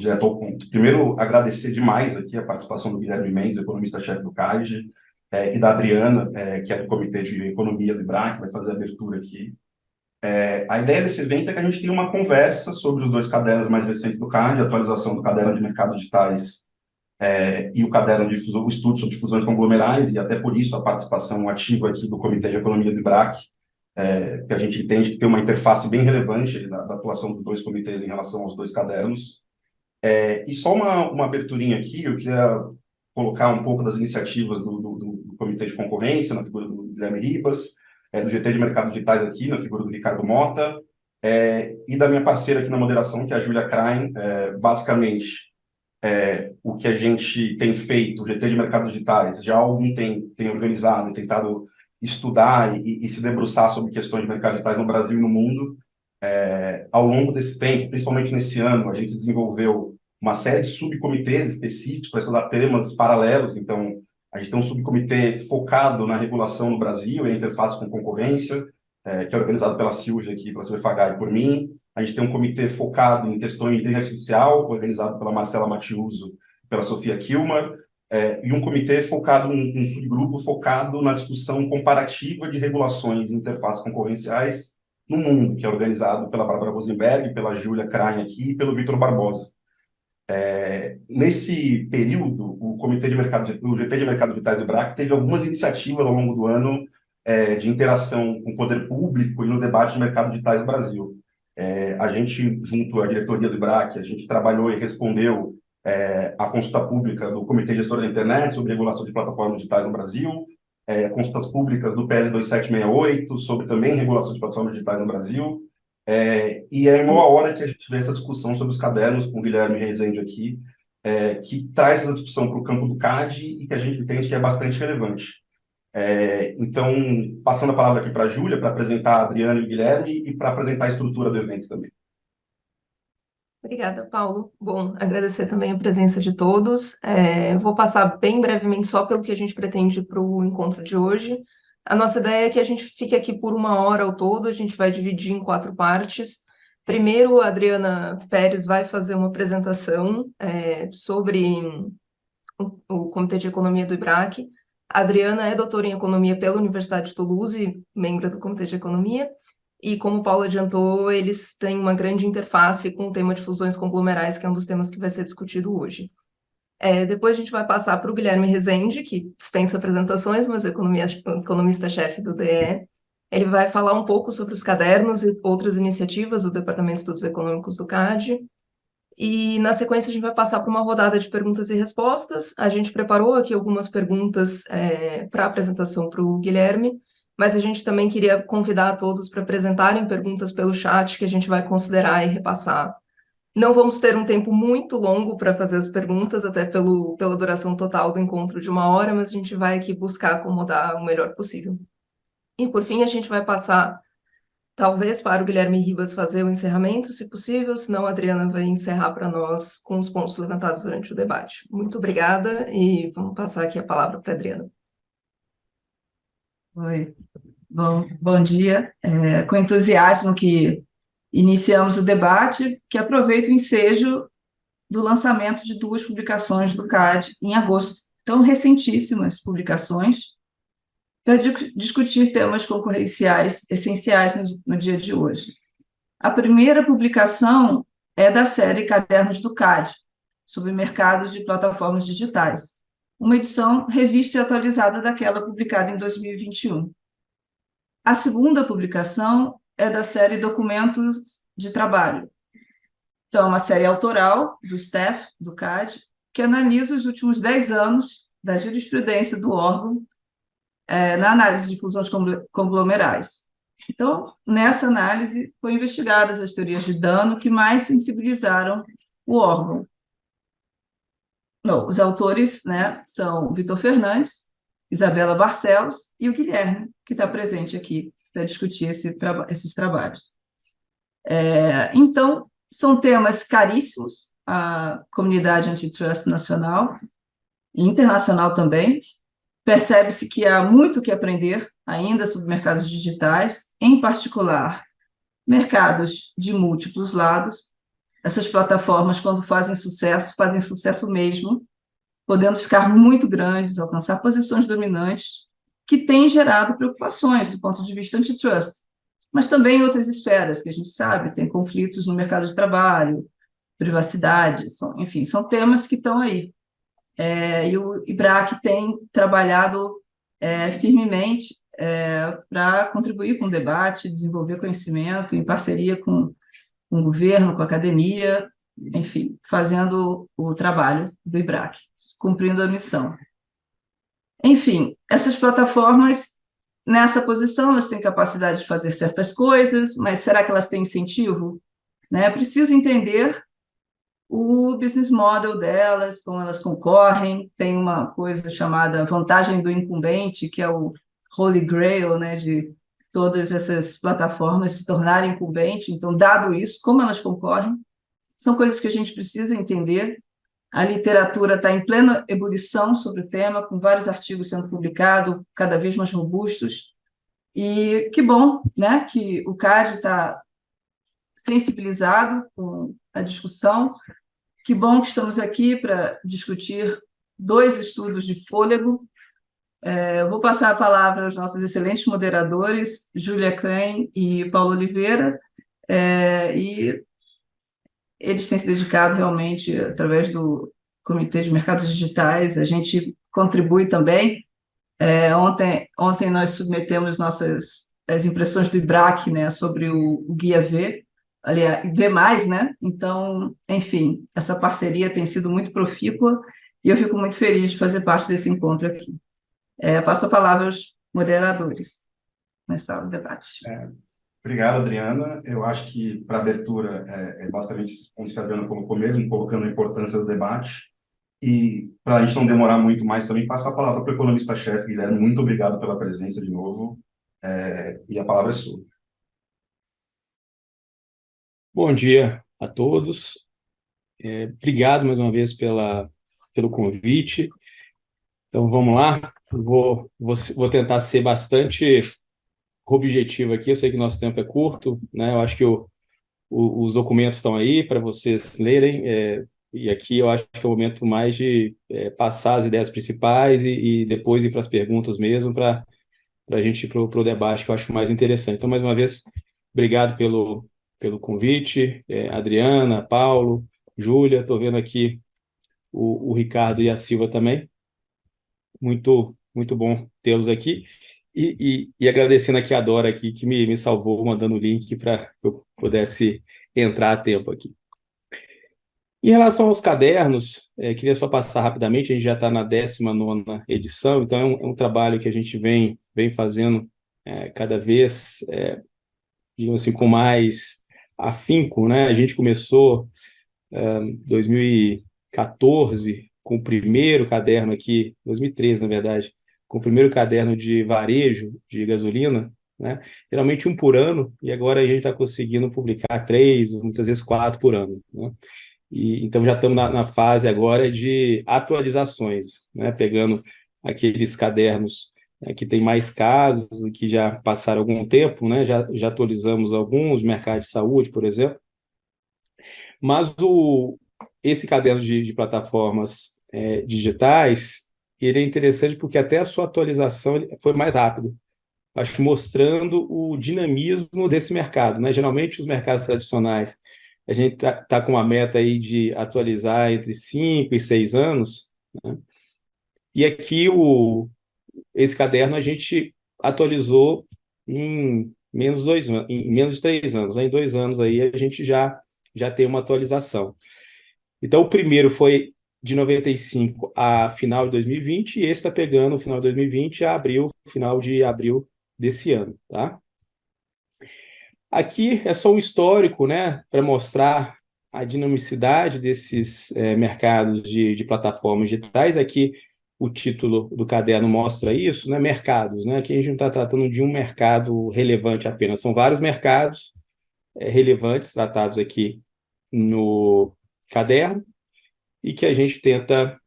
direto ao ponto. Primeiro, agradecer demais aqui a participação do Guilherme Mendes, economista-chefe do CAD, e da Adriana, que é do Comitê de Economia do IBRA, que vai fazer a abertura aqui. A ideia desse evento é que a gente tenha uma conversa sobre os dois cadernos mais recentes do CAD, a atualização do caderno de mercados digitais e o caderno de o estudo sobre fusões conglomerais, e até por isso a participação ativa aqui do Comitê de Economia do IBRAC, que a gente entende que tem uma interface bem relevante da atuação dos dois comitês em relação aos dois cadernos. E só uma aberturinha aqui, eu queria colocar um pouco das iniciativas do Comitê de Concorrência, na figura do Guilherme Ribas, do GT de Mercados Digitais aqui, na figura do Ricardo Mota, e da minha parceira aqui na moderação, que é a Júlia Krain. Basicamente, o que a gente tem feito, o GT de Mercados Digitais, já há algum tempo tem organizado e tentado estudar e se debruçar sobre questões de mercados digitais no Brasil e no mundo. Ao longo desse tempo, principalmente nesse ano, a gente desenvolveu uma série de subcomitês específicos para estudar temas paralelos. Então, a gente tem um subcomitê focado na regulação no Brasil e a interface com concorrência, que é organizado pela Silvia aqui, pela Silvia Fagai e por mim. A gente tem um comitê focado em questões de inteligência artificial, organizado pela Marcela Matiuso e pela Sofia Kilmar, e um comitê focado, um subgrupo focado na discussão comparativa de regulações e interfaces concorrenciais no mundo, que é organizado pela Bárbara Rosenberg, pela Júlia Krain aqui e pelo Vitor Barbosa. Nesse período, o GT de Mercado Digitais do IBRAC teve algumas iniciativas ao longo do ano de interação com o poder público e no debate de mercado digitais no Brasil. A gente, junto à diretoria do IBRAC, a gente trabalhou e respondeu à consulta pública do Comitê Gestor da Internet sobre regulação de plataformas digitais no Brasil, consultas públicas do PL 2768 sobre também regulação de plataformas digitais no Brasil, e é em boa hora que a gente vê essa discussão sobre os cadernos com o Guilherme Rezende aqui, que traz essa discussão para o campo do CAD e que a gente entende que é bastante relevante. Então, passando a palavra aqui para a Júlia, para apresentar a Adriana e o Guilherme e para apresentar a estrutura do evento também. Obrigada, Paulo. Bom, agradecer também a presença de todos. Vou passar bem brevemente só pelo que a gente pretende para o encontro de hoje. A nossa ideia é que a gente fique aqui por 1 hora ao todo, a gente vai dividir em 4 partes. Primeiro, a Adriana Pérez vai fazer uma apresentação sobre o Comitê de Economia do IBRAC. A Adriana é doutora em Economia pela Universidade de Toulouse e membro do Comitê de Economia. E como o Paulo adiantou, eles têm uma grande interface com o tema de fusões conglomerais, que é um dos temas que vai ser discutido hoje. Depois a gente vai passar para o Guilherme Rezende, que dispensa apresentações, mas é economista-chefe do DE. Ele vai falar um pouco sobre os cadernos e outras iniciativas do Departamento de Estudos Econômicos do CAD. E, na sequência, a gente vai passar por uma rodada de perguntas e respostas. A gente preparou aqui algumas perguntas para a apresentação para o Guilherme, mas a gente também queria convidar a todos para apresentarem perguntas pelo chat, que a gente vai considerar e repassar. Não vamos ter um tempo muito longo para fazer as perguntas, até pela duração total do encontro de 1 hora, mas a gente vai aqui buscar acomodar o melhor possível. E, por fim, a gente vai passar, talvez, para o Guilherme Ribas fazer o encerramento, se possível, senão a Adriana vai encerrar para nós com os pontos levantados durante o debate. Muito obrigada e vamos passar aqui a palavra para a Adriana. Oi, bom dia. Com entusiasmo que iniciamos o debate, que aproveito o ensejo do lançamento de 2 publicações do CAD em agosto, tão recentíssimas publicações, para discutir temas concorrenciais essenciais no dia de hoje. A primeira publicação é da série Cadernos do CAD, sobre mercados de plataformas digitais, uma edição revista e atualizada daquela publicada em 2021. A segunda publicação é da série Documentos de Trabalho. Então, uma série autoral do staff do CAD, que analisa os últimos 10 anos da jurisprudência do órgão na análise de fusões conglomerais. Então, nessa análise, foram investigadas as teorias de dano que mais sensibilizaram o órgão. Os autores, são Vitor Fernandes, Isabela Barcelos e o Guilherme, que está presente aqui para discutir esses trabalhos. Então, são temas caríssimos à comunidade antitrust nacional e internacional também. Percebe-se que há muito que aprender ainda sobre mercados digitais, em particular, mercados de múltiplos lados, essas plataformas, quando fazem sucesso mesmo, podendo ficar muito grandes, alcançar posições dominantes, que têm gerado preocupações do ponto de vista antitrust, mas também em outras esferas, que a gente sabe, tem conflitos no mercado de trabalho, privacidade, enfim, são temas que estão aí. E o IBRAC tem trabalhado firmemente para contribuir com o debate, desenvolver conhecimento em parceria com o governo, com a academia, enfim, fazendo o trabalho do IBRAC, cumprindo a missão. Enfim, essas plataformas, nessa posição, elas têm capacidade de fazer certas coisas, mas será que elas têm incentivo? É preciso entender o business model delas, como elas concorrem. Tem uma coisa chamada vantagem do incumbente, que é o Holy Grail, né, de todas essas plataformas se tornarem incumbente. Então, dado isso, como elas concorrem, são coisas que a gente precisa entender. A literatura está em plena ebulição sobre o tema, com vários artigos sendo publicados, cada vez mais robustos. E que bom, né, que o CAD está sensibilizado com a discussão. Que bom que estamos aqui para discutir 2 estudos de fôlego. Eu vou passar a palavra aos nossos excelentes moderadores, Júlia Cain e Paulo Oliveira, e eles têm se dedicado realmente, através do Comitê de Mercados Digitais, a gente contribui também. Ontem nós submetemos as impressões do IBRAC, né, sobre o Guia V, aliás, V+, né? Então, enfim, essa parceria tem sido muito profícua e eu fico muito feliz de fazer parte desse encontro aqui. Passo a palavra aos moderadores nessa aula de debate. Obrigado, Adriana. Eu acho que, para a abertura, basicamente, como a Adriana colocou mesmo, colocando a importância do debate. E, para a gente não demorar muito mais, também passar a palavra para o economista-chefe, Guilherme. Muito obrigado pela presença de novo. E a palavra é sua. Bom dia a todos. Obrigado mais uma vez pelo convite. Então, vamos lá. Vou tentar ser bastante objetivo aqui. Eu sei que nosso tempo é curto, né? Eu acho que os documentos estão aí para vocês lerem. E aqui eu acho que é o momento mais de passar as ideias principais e depois ir para as perguntas mesmo, para a gente ir para o debate, que eu acho mais interessante. Então, mais uma vez, obrigado pelo convite, Adriana, Paulo, Júlia, estou vendo aqui o Ricardo e a Silva também. Muito, muito bom tê-los aqui. E agradecendo aqui a Dora aqui, que me salvou, mandando o link para que eu pudesse entrar a tempo aqui. Em relação aos cadernos, queria só passar rapidamente, a gente já está na 19ª edição, então é um trabalho que a gente vem fazendo cada vez, digamos assim, com mais afinco, né? A gente começou em 2014 com o primeiro caderno aqui, 2013, na verdade, com o primeiro caderno de varejo de gasolina, né? Geralmente 1 por ano, e agora a gente está conseguindo publicar 3, muitas vezes 4 por ano, né? Então já estamos na fase agora de atualizações, né? Pegando aqueles cadernos que tem mais casos, que já passaram algum tempo, né? Já atualizamos alguns, mercado de saúde, por exemplo. Mas esse caderno de plataformas digitais, ele é interessante porque até a sua atualização foi mais rápido, acho que mostrando o dinamismo desse mercado, né? Geralmente os mercados tradicionais, a gente tá com uma meta aí de atualizar entre 5 e 6 anos, né? E aqui esse caderno a gente atualizou em menos de 3 anos, né? Em 2 anos aí a gente já tem uma atualização. Então o primeiro foi de 95 a final de 2020 e esse está pegando o final de 2020 a final de abril desse ano, tá? Aqui é só um histórico, né, para mostrar a dinamicidade desses mercados de plataformas digitais. Aqui o título do caderno mostra isso, né, mercados, né? Aqui a gente não está tratando de um mercado relevante apenas, são vários mercados relevantes tratados aqui no caderno e que a gente tenta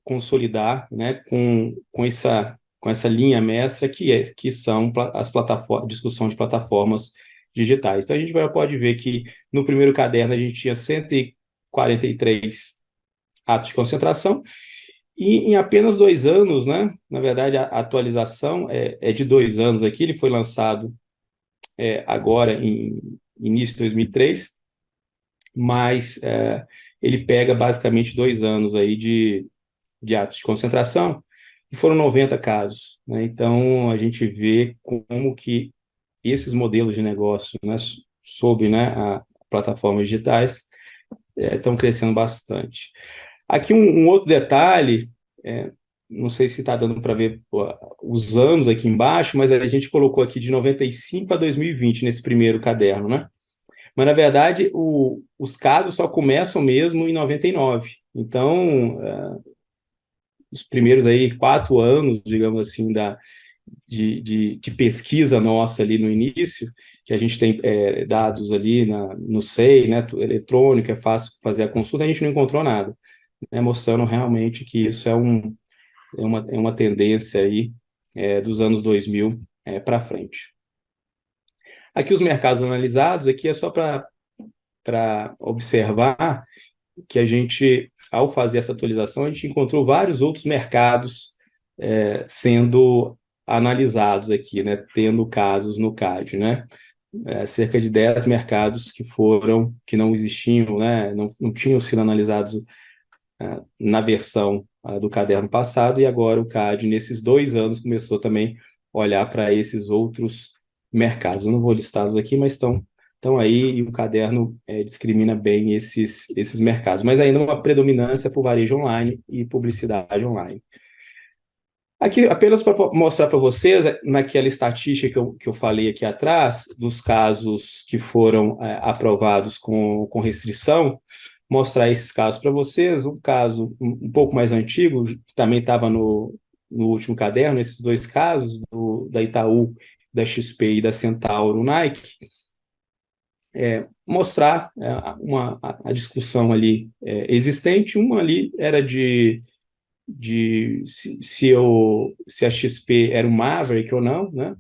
consolidar, né, com essa linha mestra que são as plataformas, discussão de plataformas digitais. Então, a gente pode ver que no primeiro caderno a gente tinha 143 atos de concentração, e em apenas 2 anos, né? Na verdade, a atualização é de 2 anos aqui, ele foi lançado agora em início de 2003, mas ele pega basicamente 2 anos aí de atos de concentração, e foram 90 casos, né? Então, a gente vê como que esses modelos de negócio, né, sob, né, a plataformas digitais, estão crescendo bastante. Aqui um outro detalhe, não sei se está dando para ver os anos aqui embaixo, mas a gente colocou aqui de 95 a 2020 nesse primeiro caderno, né? Mas, na verdade, os casos só começam mesmo em 99. Então, os primeiros aí 4 anos, digamos assim, de pesquisa nossa ali no início, que a gente tem dados ali no SEI, né, eletrônico, é fácil fazer a consulta, a gente não encontrou nada, né, mostrando realmente que isso é uma tendência aí dos anos 2000 para frente. Aqui os mercados analisados, aqui é só para observar que a gente, ao fazer essa atualização, a gente encontrou vários outros mercados sendo analisados aqui, né, tendo casos no CAD, né? Cerca de 10 mercados que não existiam, né, não tinham sido analisados na versão do caderno passado, e agora o CAD, nesses 2 anos, começou também a olhar para esses outros mercados. Eu não vou listá-los aqui, mas estão aí, e o caderno discrimina bem esses mercados, mas ainda uma predominância por varejo online e publicidade online. Aqui, apenas para mostrar para vocês, naquela estatística que eu falei aqui atrás, dos casos que foram aprovados com restrição, mostrar esses casos para vocês. Um caso um pouco mais antigo, também estava no último caderno, esses 2 casos, da Itaú, da XP e da Centauro Nike, mostrar a discussão ali existente. Uma ali era de se a XP era um Maverick ou não, né?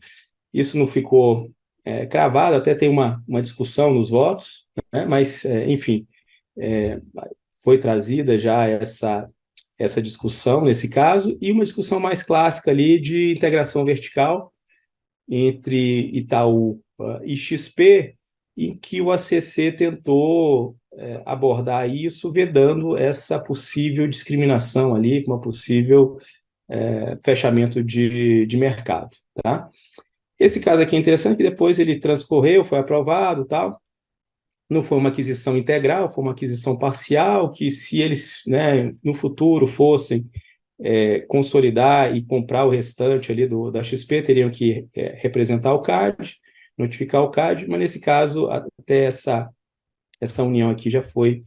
Isso não ficou cravado, até tem uma discussão nos votos, né? Mas, enfim, foi trazida já essa discussão nesse caso, e uma discussão mais clássica ali de integração vertical entre Itaú e XP, em que o ACC tentou abordar isso, vedando essa possível discriminação ali, uma possível fechamento de mercado, tá? Esse caso aqui é interessante, que depois ele transcorreu, foi aprovado, tal. Não foi uma aquisição integral, foi uma aquisição parcial, que se eles, né, no futuro fossem consolidar e comprar o restante ali da XP, teriam que representar o CAD, notificar o CAD, mas nesse caso até essa união aqui já foi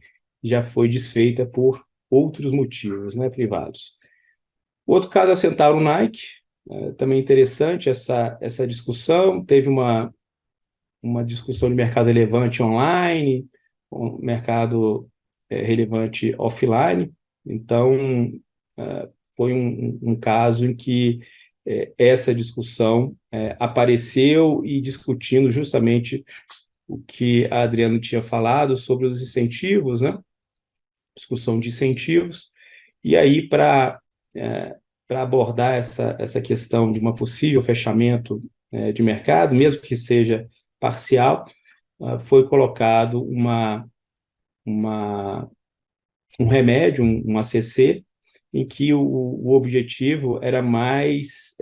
desfeita por outros motivos, né, privados. Outro caso é a Centauro Nike, também interessante essa discussão. Teve uma discussão de mercado relevante online, um mercado relevante offline. Então, foi um caso em que essa discussão apareceu, e discutindo justamente o que a Adriana tinha falado sobre os incentivos, né? Discussão de incentivos, e aí para abordar essa questão de uma possível fechamento de mercado, mesmo que seja parcial, foi colocado um remédio, um ACC, em que o objetivo era mais,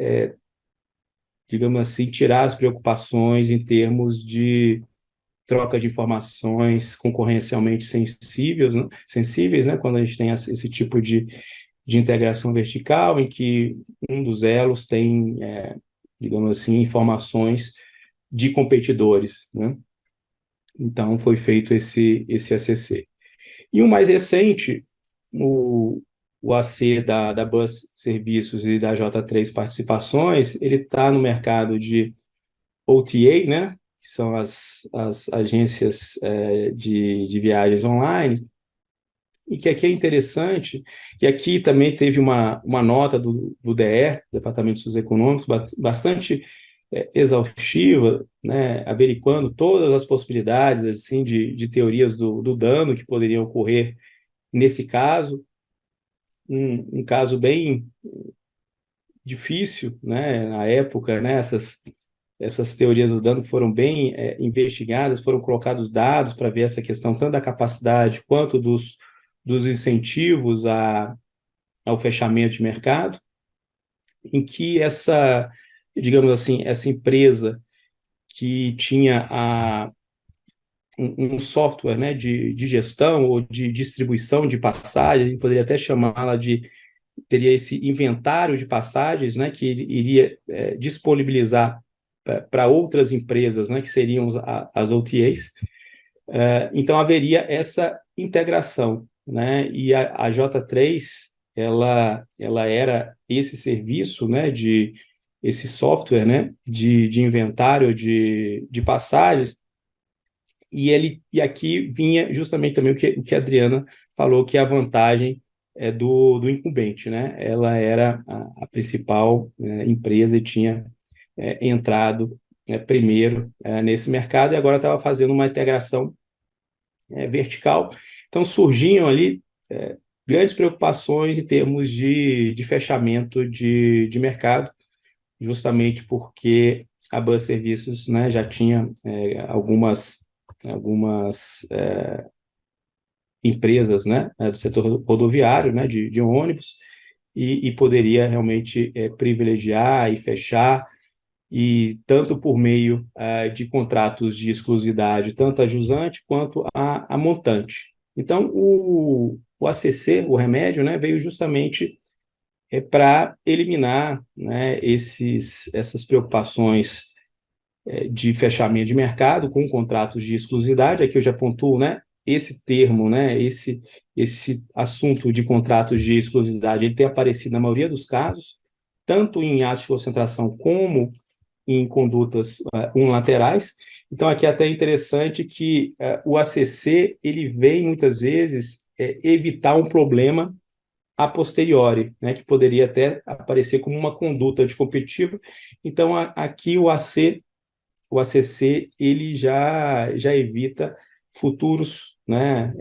digamos assim, tirar as preocupações em termos de troca de informações concorrencialmente sensíveis, né, quando a gente tem esse tipo de integração vertical, em que um dos elos tem, digamos assim, informações de competidores, né? Então, foi feito esse ACC. E o mais recente, o AC da Bus Serviços e da J3 Participações, ele está no mercado de OTA, né? Que são as agências de viagens online, e que aqui é interessante, e aqui também teve uma nota do DER, Departamento de Estudos Econômicos, bastante exaustiva, né, averiguando todas as possibilidades assim de teorias do dano que poderiam ocorrer nesse caso, um caso bem difícil, né, na época, né, essas teorias do dano foram bem investigadas, foram colocados dados para ver essa questão tanto da capacidade quanto dos incentivos ao fechamento de mercado, em que digamos assim, essa empresa que tinha um software, né, de gestão ou de distribuição de passagens, a gente poderia até chamá-la teria esse inventário de passagens, né, que iria disponibilizar para outras empresas, né, que seriam as OTAs. Então haveria essa integração, né, e a J3 ela era esse serviço, né, esse software, né, de inventário de passagens. E aqui vinha justamente também o que a Adriana falou, que é a vantagem do incumbente, né? Ela era a principal empresa e tinha entrado primeiro nesse mercado, e agora estava fazendo uma integração vertical. Então surgiam ali grandes preocupações em termos de fechamento de mercado, justamente porque a Bus Serviços, né, já tinha algumas empresas, né, do setor rodoviário, né, de ônibus, e poderia realmente privilegiar e fechar, e tanto por meio de contratos de exclusividade, tanto a jusante quanto a montante. Então, o ACC, o remédio, né, veio justamente para eliminar, né, essas preocupações de fechamento de mercado com contratos de exclusividade. Aqui eu já pontuo, né, esse termo, né, esse assunto de contratos de exclusividade, ele tem aparecido na maioria dos casos, tanto em atos de concentração como em condutas unilaterais. Então, aqui é até interessante que o ACC ele vem, muitas vezes, evitar um problema a posteriori, né, que poderia até aparecer como uma conduta anticompetitiva. Então, aqui o ACC ele já evita futuros, né,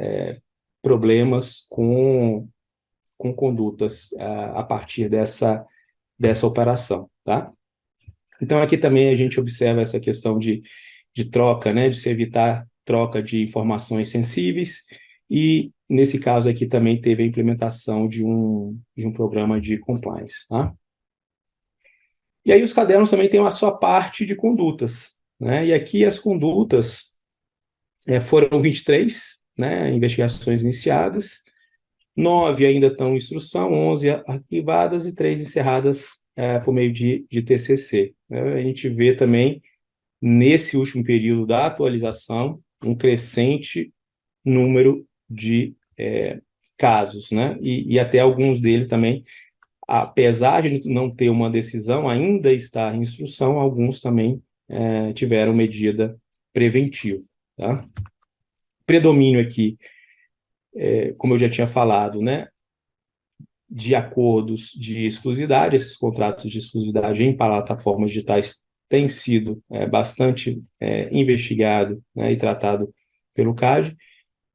problemas com condutas a partir dessa operação, tá? Então, aqui também a gente observa essa questão de troca, né, de se evitar troca de informações sensíveis, e, nesse caso aqui, também teve a implementação de um programa de compliance, tá? E aí os cadernos também têm a sua parte de condutas, né? E aqui as condutas foram 23, né, investigações iniciadas, 9 ainda estão em instrução, 11 arquivadas e 3 encerradas por meio de TCC. A gente vê também, nesse último período da atualização, um crescente número de casos, né? E até alguns deles também, apesar de não ter uma decisão, ainda está em instrução, alguns também tiveram medida preventiva, tá? Predomínio aqui, como eu já tinha falado, né, de acordos de exclusividade. Esses contratos de exclusividade em plataformas digitais têm sido bastante investigado, né, e tratado pelo CAD,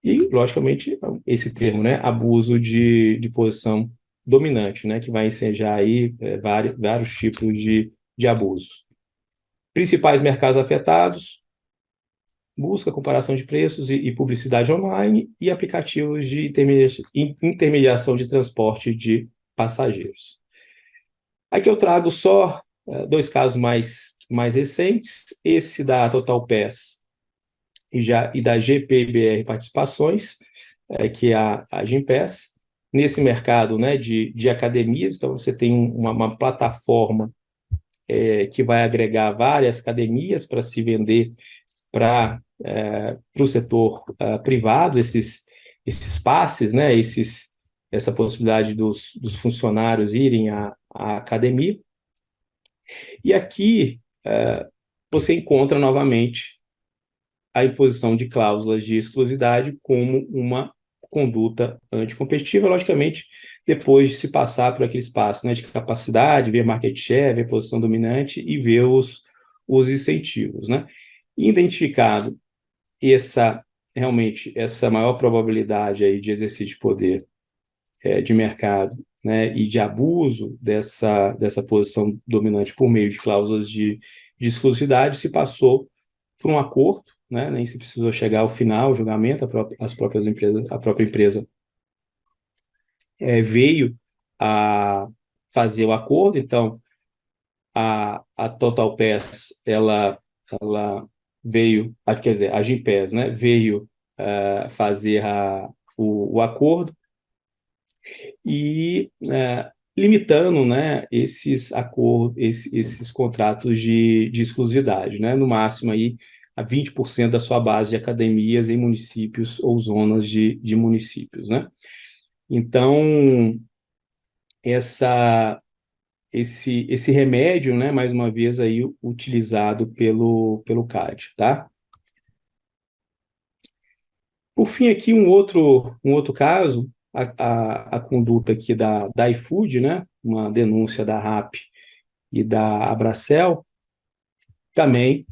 e, logicamente, esse termo, né, abuso de posição dominante, né, que vai ensejar aí vários tipos de abusos. Principais mercados afetados: busca, comparação de preços e publicidade online, e aplicativos de intermediação de transporte de passageiros. Aqui eu trago só 2 casos mais recentes, esse da Total Pass e da GPBR Participações, que é a Gympass, nesse mercado, né, de academias. Então você tem uma plataforma que vai agregar várias academias para se vender para o setor privado, esses passes, né, essa possibilidade dos funcionários irem à academia. E aqui você encontra novamente a imposição de cláusulas de exclusividade como uma conduta anticompetitiva, logicamente, depois de se passar por aquele espaço, né, de capacidade, ver market share, ver posição dominante e ver os os incentivos, né? Identificado realmente essa maior probabilidade aí de exercício de poder de mercado, né, e de abuso dessa posição dominante por meio de cláusulas de exclusividade, se passou por um acordo, né, nem se precisou chegar ao final, o julgamento, a própria empresa veio a fazer o acordo. Então, a Total Pass, ela veio, quer dizer, a Gympass, né, veio fazer o acordo e limitando, né, esses contratos de exclusividade, né, no máximo aí a 20% da sua base de academias em municípios ou zonas de municípios, né? Então, esse remédio, né, mais uma vez aí utilizado pelo CAD, tá? Por fim, aqui um outro caso, a conduta aqui da iFood, né, uma denúncia da RAP e da Abracel, também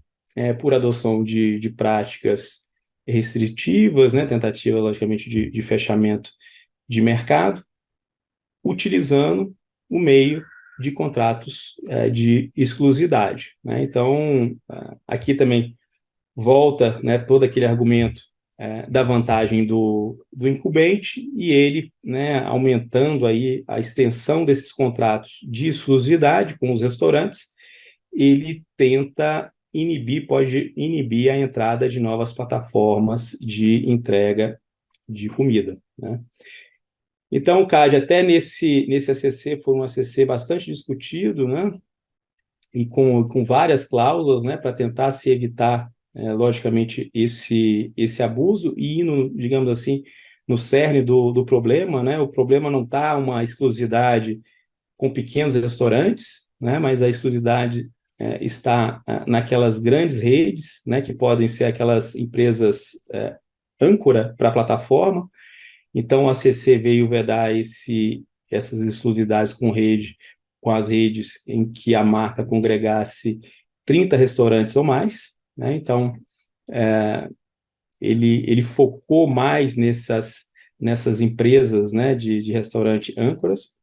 por adoção de práticas restritivas, né, tentativa, logicamente, de fechamento de mercado, utilizando o meio de contratos de exclusividade, né? Então, aqui também volta, né, todo aquele argumento da vantagem do incumbente e ele, né, aumentando aí a extensão desses contratos de exclusividade com os restaurantes, ele pode inibir a entrada de novas plataformas de entrega de comida, né? Então, o CAD, até nesse ACC, foi um ACC bastante discutido, né? E com várias cláusulas, né, para tentar se evitar, logicamente, esse abuso e ir, digamos assim, no cerne do problema, né? O problema não está uma exclusividade com pequenos restaurantes, né? Mas a exclusividade está naquelas grandes redes, né? Que podem ser aquelas empresas âncora para a plataforma. Então, a ACC veio vedar essas exclusividades com as redes em que a marca congregasse 30 restaurantes ou mais, né? Então, ele focou mais nessas empresas, né, de restaurante âncoras.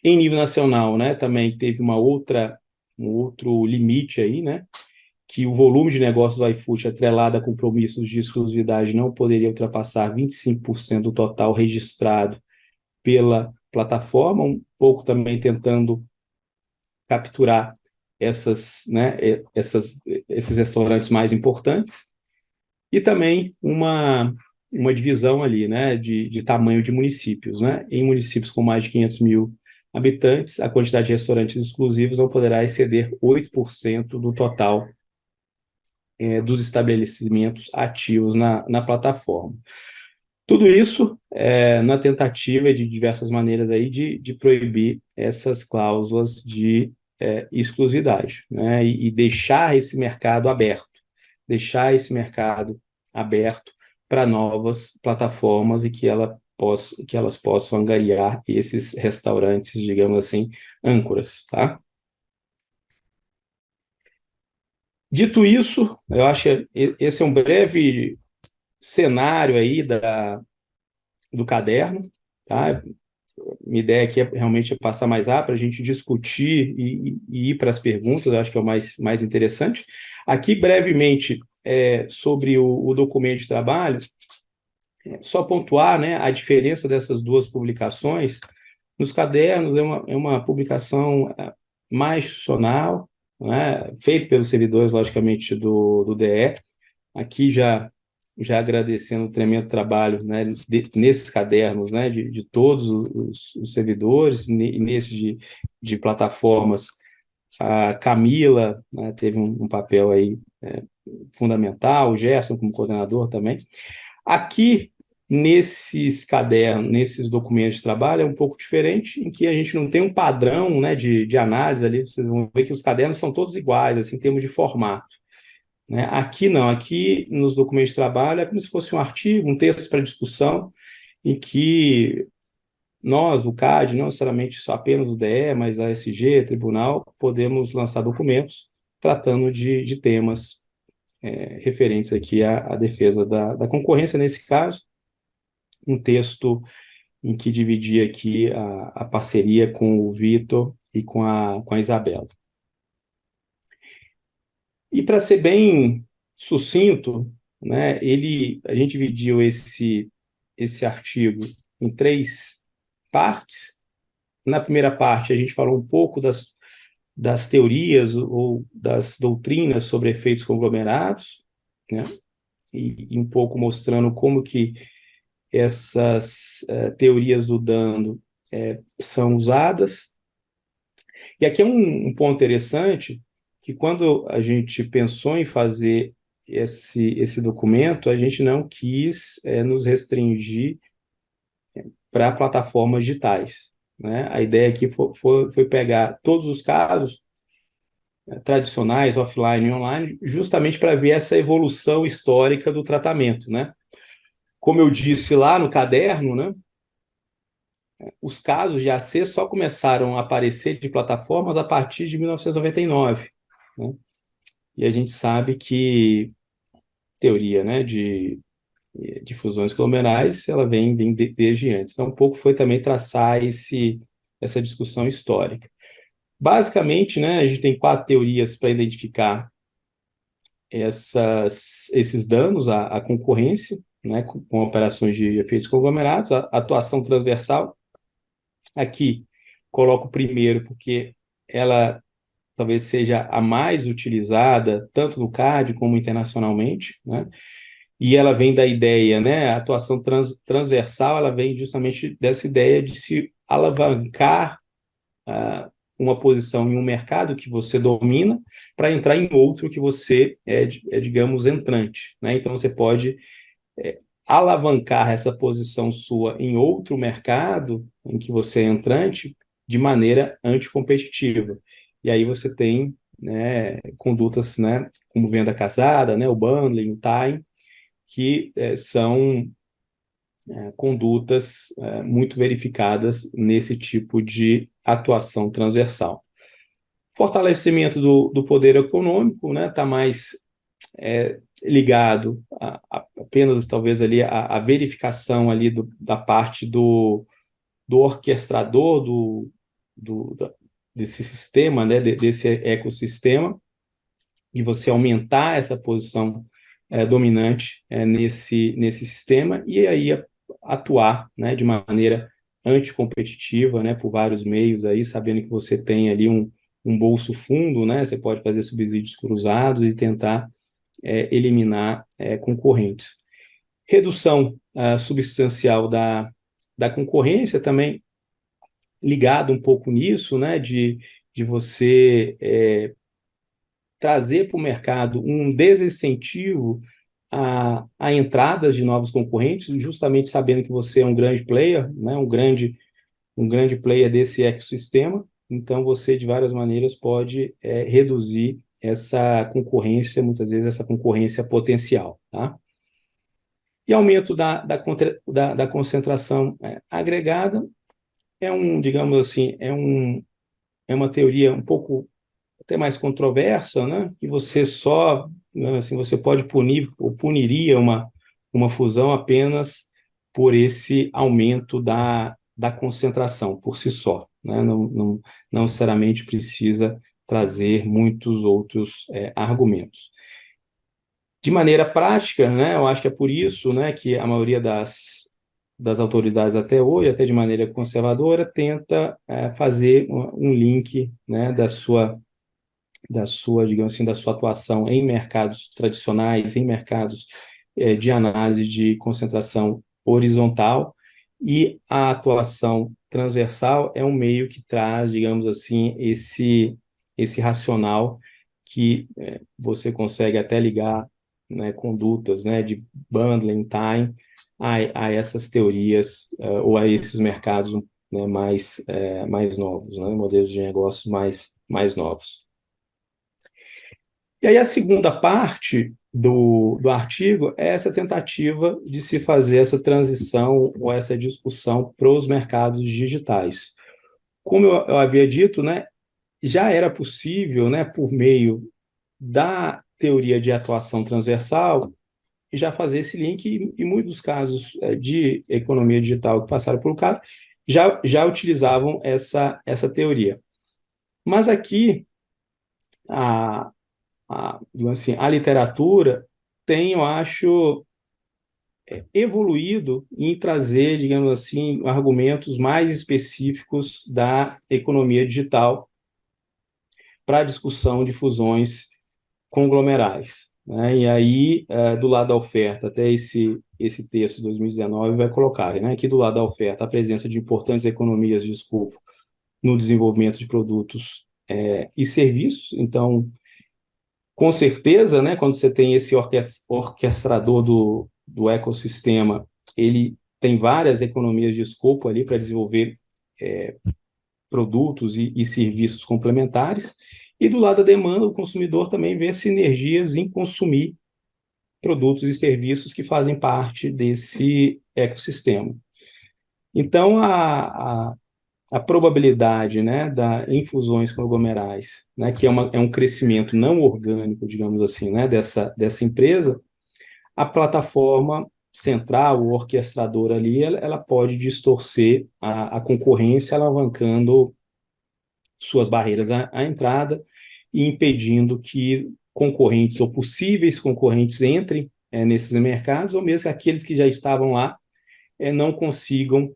Em nível nacional, né, também teve um outro limite aí, né, que o volume de negócios do iFood atrelado a compromissos de exclusividade não poderia ultrapassar 25% do total registrado pela plataforma, um pouco também tentando capturar né, esses restaurantes mais importantes, e também uma divisão ali, né, de tamanho de municípios, né? Em municípios com mais de 500 mil habitantes, a quantidade de restaurantes exclusivos não poderá exceder 8% do total dos estabelecimentos ativos na plataforma. Tudo isso na tentativa de diversas maneiras aí de proibir essas cláusulas de exclusividade, né? E deixar esse mercado aberto para novas plataformas e que elas possam angariar esses restaurantes, digamos assim, âncoras, tá? Dito isso, eu acho que esse é um breve cenário aí do caderno, tá? Minha ideia aqui realmente passar mais rápido, a gente discutir e ir para as perguntas, eu acho que é o mais interessante. Aqui, brevemente, sobre o documento de trabalho, só pontuar, né, a diferença dessas duas publicações. Nos cadernos é uma publicação mais institucional, né, feita pelos servidores, logicamente, do DE. Aqui já agradecendo o tremendo trabalho, né, nesses cadernos, né, de todos os servidores, nesse de plataformas. A Camila, né, teve um papel aí fundamental, o Gerson como coordenador também. Aqui, nesses cadernos, nesses documentos de trabalho, é um pouco diferente, em que a gente não tem um padrão, né, de análise ali, vocês vão ver que os cadernos são todos iguais, assim, em termos de formato, né? Aqui não, aqui nos documentos de trabalho é como se fosse um artigo, um texto para discussão, em que nós, do CAD, não necessariamente só apenas o DE, mas a SG, tribunal, podemos lançar documentos tratando de temas referentes aqui à defesa da concorrência, nesse caso, um texto em que dividi aqui a parceria com o Vitor e com a Isabela. E para ser bem sucinto, né, a gente dividiu esse artigo em 3 partes. Na primeira parte, a gente falou um pouco das teorias ou das doutrinas sobre efeitos conglomerados, né, e um pouco mostrando como que essas teorias do dano são usadas. E aqui é um ponto interessante, que quando a gente pensou em fazer esse documento, a gente não quis nos restringir para plataformas digitais, né? A ideia aqui foi pegar todos os casos tradicionais, offline e online, justamente para ver essa evolução histórica do tratamento, né? Como eu disse lá no caderno, né, os casos de AC só começaram a aparecer de plataformas a partir de 1999, né? E a gente sabe que teoria, né, de fusões conglomerais, ela vem desde antes. Então, um pouco foi também traçar essa discussão histórica. Basicamente, né, a gente tem 4 teorias para identificar esses danos à concorrência, né, com operações de efeitos conglomerados. A atuação transversal, aqui coloco primeiro porque ela talvez seja a mais utilizada, tanto no CAD como internacionalmente, né? E ela vem da ideia, né? A atuação transversal, ela vem justamente dessa ideia de se alavancar uma posição em um mercado que você domina para entrar em outro que você digamos, entrante, né? Então, você pode alavancar essa posição sua em outro mercado em que você é entrante de maneira anticompetitiva. E aí você tem, né, condutas, né, como venda casada, né, o bundling, o time, que são condutas muito verificadas nesse tipo de atuação transversal. Fortalecimento do poder econômico, né, está mais ligado apenas, talvez, ali a verificação ali da parte do orquestrador desse sistema, né, desse ecossistema, e você aumentar essa posição dominante nesse sistema, e aí atuar, né, de maneira anticompetitiva, né, por vários meios, aí, sabendo que você tem ali um bolso fundo, né, você pode fazer subsídios cruzados e tentar eliminar concorrentes. Redução substancial da concorrência, também ligado um pouco nisso, né, de você trazer para o mercado um desincentivo a entradas de novos concorrentes, justamente sabendo que você é um grande player, né, um grande player desse ecossistema. Então, você, de várias maneiras, pode reduzir essa concorrência, muitas vezes essa concorrência potencial, tá? E aumento da concentração agregada digamos assim, é uma teoria um pouco até mais controversa, né? Que você assim, você pode punir ou puniria uma fusão apenas por esse aumento da concentração por si só, né? Não necessariamente precisa trazer muitos outros argumentos. De maneira prática, né, eu acho que é por isso, né, que a maioria das autoridades até hoje, até de maneira conservadora, tenta fazer um link, né, da sua, digamos assim, da sua atuação em mercados tradicionais, em mercados de análise de concentração horizontal, e a atuação transversal é um meio que traz, digamos assim, esse racional que você consegue até ligar, né, condutas, né, de bundling, time, a essas teorias ou a esses mercados, né, mais novos, né, modelos de negócios mais novos. E aí a segunda parte do artigo é essa tentativa de se fazer essa transição ou essa discussão para os mercados digitais. Como eu havia dito, né, já era possível, né, por meio da teoria de atuação transversal e já fazer esse link, e muitos dos casos de economia digital que passaram pelo CAD já utilizavam essa teoria. Mas aqui, digamos assim, a literatura tem, eu acho, evoluído em trazer, digamos assim, argumentos mais específicos da economia digital para a discussão de fusões conglomerais, né? E aí, do lado da oferta, até esse texto de 2019 vai colocar, né? Aqui do lado da oferta, a presença de importantes economias de escopo no desenvolvimento de produtos e serviços. Então, com certeza, né, quando você tem esse orquestrador do ecossistema, ele tem várias economias de escopo ali para desenvolver produtos e serviços complementares. E do lado da demanda, o consumidor também vê sinergias em consumir produtos e serviços que fazem parte desse ecossistema. Então, a probabilidade, né, em fusões conglomerais, né, que é um crescimento não orgânico, digamos assim, né, dessa empresa, a plataforma central, o orquestrador ali, ela pode distorcer a concorrência, alavancando suas barreiras à entrada e impedindo que concorrentes ou possíveis concorrentes entrem nesses mercados, ou mesmo aqueles que já estavam lá não consigam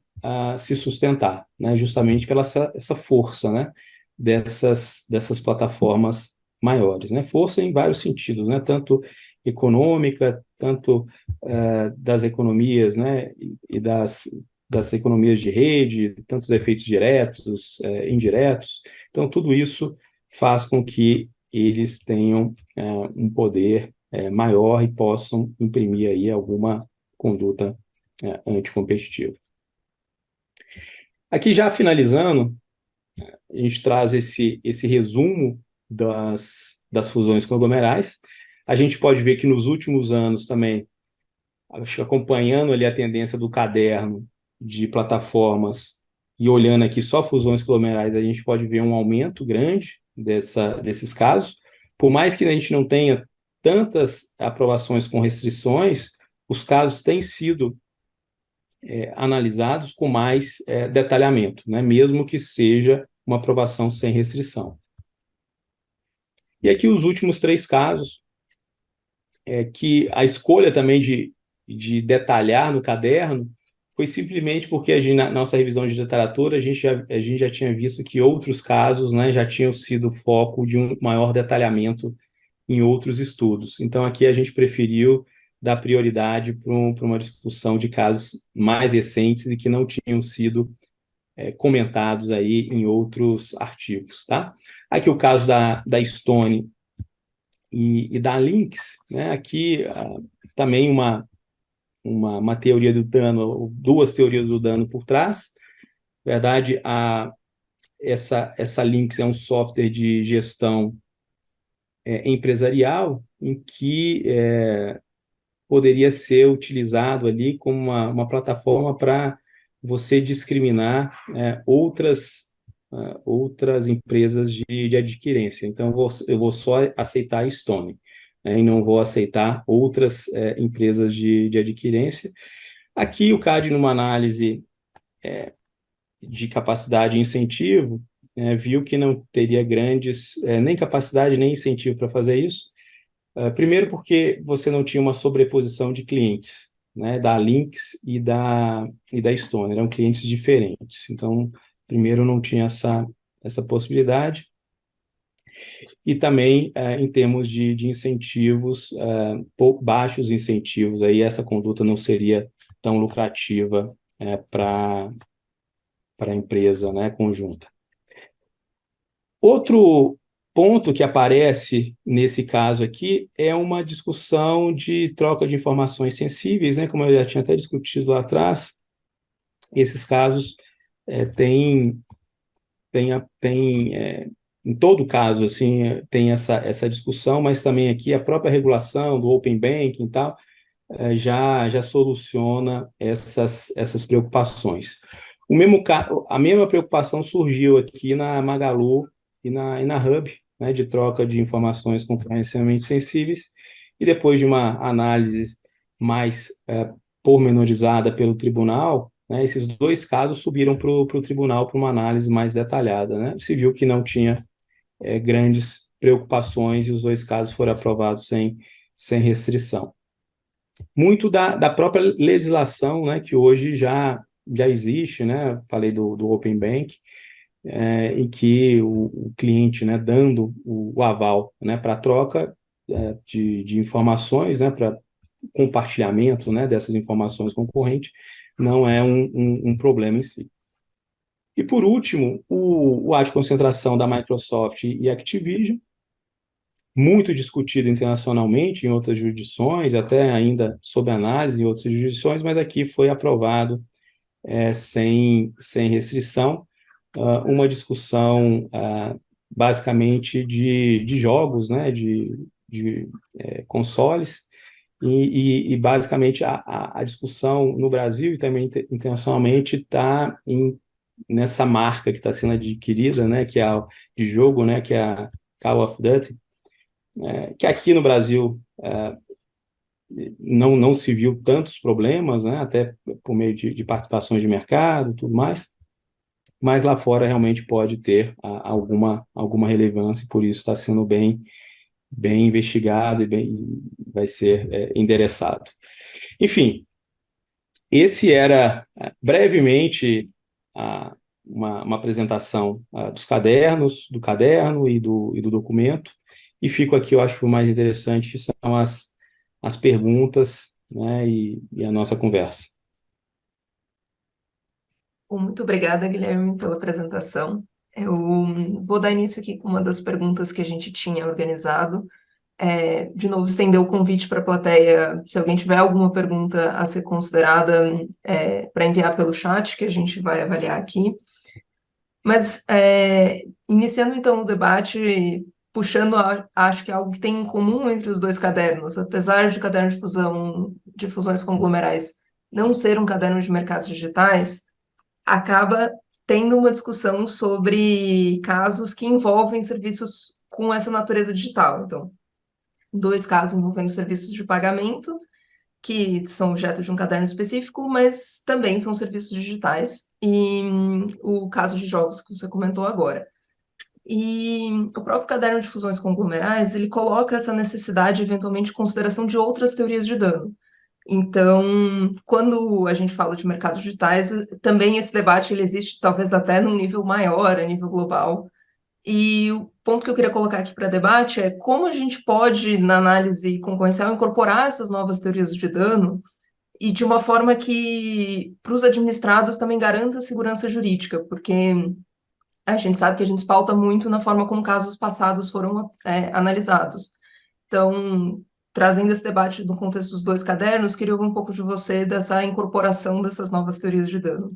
se sustentar, né? Justamente pela essa força, né? dessas plataformas maiores, né? Força em vários sentidos, né? Tanto econômica, tanto das economias, né? E das economias de rede, tantos efeitos diretos, indiretos. Então, tudo isso faz com que eles tenham um poder maior e possam imprimir aí alguma conduta anticompetitiva. Aqui, já finalizando, a gente traz esse resumo das fusões conglomerais. A gente pode ver que nos últimos anos também, acho que acompanhando ali a tendência do caderno de plataformas e olhando aqui só fusões conglomerais, a gente pode ver um aumento grande desses casos. Por mais que a gente não tenha tantas aprovações com restrições, os casos têm sido analisados com mais detalhamento, né? Mesmo que seja uma aprovação sem restrição. E aqui os últimos 3 casos, que a escolha também de detalhar no caderno foi simplesmente porque na nossa revisão de literatura a gente já tinha visto que outros casos, né, já tinham sido foco de um maior detalhamento em outros estudos. Então aqui a gente preferiu dar prioridade para uma discussão de casos mais recentes e que não tinham sido comentados aí em outros artigos, tá? Aqui o caso da Stone e da Lynx, né? Aqui também uma teoria do dano, 2 teorias do dano por trás. Na verdade, essa Lynx é um software de gestão empresarial em que poderia ser utilizado ali como uma plataforma para você discriminar outras empresas de adquirência. Então, eu vou só aceitar a Stone, né, e não vou aceitar outras empresas de adquirência. Aqui, o CAD, numa análise de capacidade e incentivo, viu que não teria grandes, nem capacidade nem incentivo para fazer isso. Primeiro porque você não tinha uma sobreposição de clientes, né, da Lynx e da Stone, eram clientes diferentes. Então, primeiro não tinha essa possibilidade. E também, em termos de incentivos, baixos incentivos, aí essa conduta não seria tão lucrativa para a empresa, né, conjunta. Outro ponto que aparece nesse caso aqui é uma discussão de troca de informações sensíveis, né? Como eu já tinha até discutido lá atrás, esses casos têm em todo caso, assim, tem essa discussão, mas também aqui a própria regulação do Open Banking e tal já soluciona essas preocupações. A mesma preocupação surgiu aqui na Magalu e na Hub, né, de troca de informações confidencialmente sensíveis, e depois de uma análise mais pormenorizada pelo tribunal, né, esses dois casos subiram para o tribunal para uma análise mais detalhada, né? Se viu que não tinha grandes preocupações e os dois casos foram aprovados sem restrição. Muito da própria legislação, né, que hoje já existe, né? Falei do Open Bank, em que o cliente, né, dando o aval, né, para troca de informações, né, para compartilhamento, né, dessas informações concorrentes, não é um problema em si. E, por último, o ato de concentração da Microsoft e Activision, muito discutido internacionalmente em outras jurisdições, até ainda sob análise em outras jurisdições, mas aqui foi aprovado sem restrição, uma discussão basicamente de jogos, né, de consoles, e basicamente a discussão no Brasil e também internacionalmente está nessa marca que está sendo adquirida, né, que é de jogo, né, que é a Call of Duty, que aqui no Brasil não se viu tantos problemas, né, até por meio de participações de mercado e tudo mais, mas lá fora realmente pode ter alguma relevância e por isso está sendo bem investigado e vai ser endereçado. Enfim, esse era brevemente uma apresentação dos cadernos, do caderno e do documento, e fico aqui, eu acho, o mais interessante, que são as perguntas, né, e a nossa conversa. Bom, muito obrigada, Guilherme, pela apresentação. Eu vou dar início aqui com uma das perguntas que a gente tinha organizado. De novo, estender o convite para a plateia, se alguém tiver alguma pergunta a ser considerada, para enviar pelo chat, que a gente vai avaliar aqui. Mas, iniciando então o debate, puxando, acho que algo que tem em comum entre os dois cadernos, apesar de o caderno de fusões conglomerais não ser um caderno de mercados digitais, acaba tendo uma discussão sobre casos que envolvem serviços com essa natureza digital. Então, dois casos envolvendo serviços de pagamento, que são objeto de um caderno específico, mas também são serviços digitais, e o caso de jogos que você comentou agora. E o próprio caderno de fusões conglomerais, ele coloca essa necessidade, eventualmente, de consideração de outras teorias de dano. Então, quando a gente fala de mercados digitais, também esse debate ele existe talvez até num nível maior, a nível global. E o ponto que eu queria colocar aqui para debate é como a gente pode, na análise concorrencial, incorporar essas novas teorias de dano e de uma forma que, para os administrados, também garanta a segurança jurídica, porque a gente sabe que a gente se pauta muito na forma como casos passados foram analisados. Então, trazendo esse debate no contexto dos dois cadernos, queria ouvir um pouco de você dessa incorporação dessas novas teorias de dano.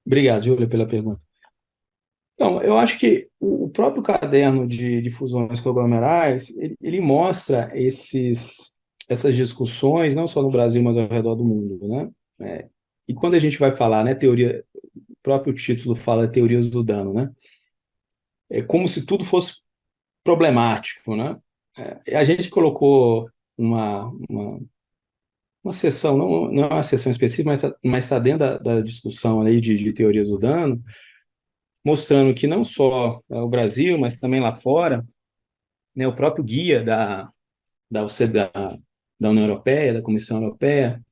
Obrigado, Júlia, pela pergunta. Então, eu acho que o próprio caderno de fusões conglomerais, ele mostra essas discussões, não só no Brasil, mas ao redor do mundo, né? E quando a gente vai falar, né, teoria, o próprio título fala teorias do dano, né? É como se tudo fosse problemático, né? A gente colocou uma seção, não é uma seção específica, mas está dentro da discussão aí de teorias do dano, mostrando que não só o Brasil, mas também lá fora, né, o próprio guia da União Europeia, da Comissão Europeia,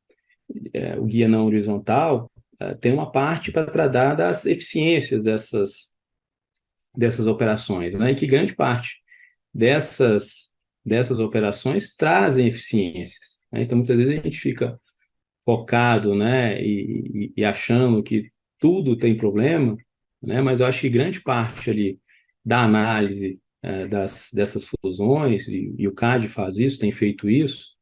o guia não horizontal, tem uma parte para tratar das eficiências dessas operações, né, e que grande parte dessas operações trazem eficiências, né? Então, muitas vezes a gente fica focado, né, e achando que tudo tem problema, né, mas eu acho que grande parte ali da análise dessas fusões, e o CAD faz isso, tem feito isso,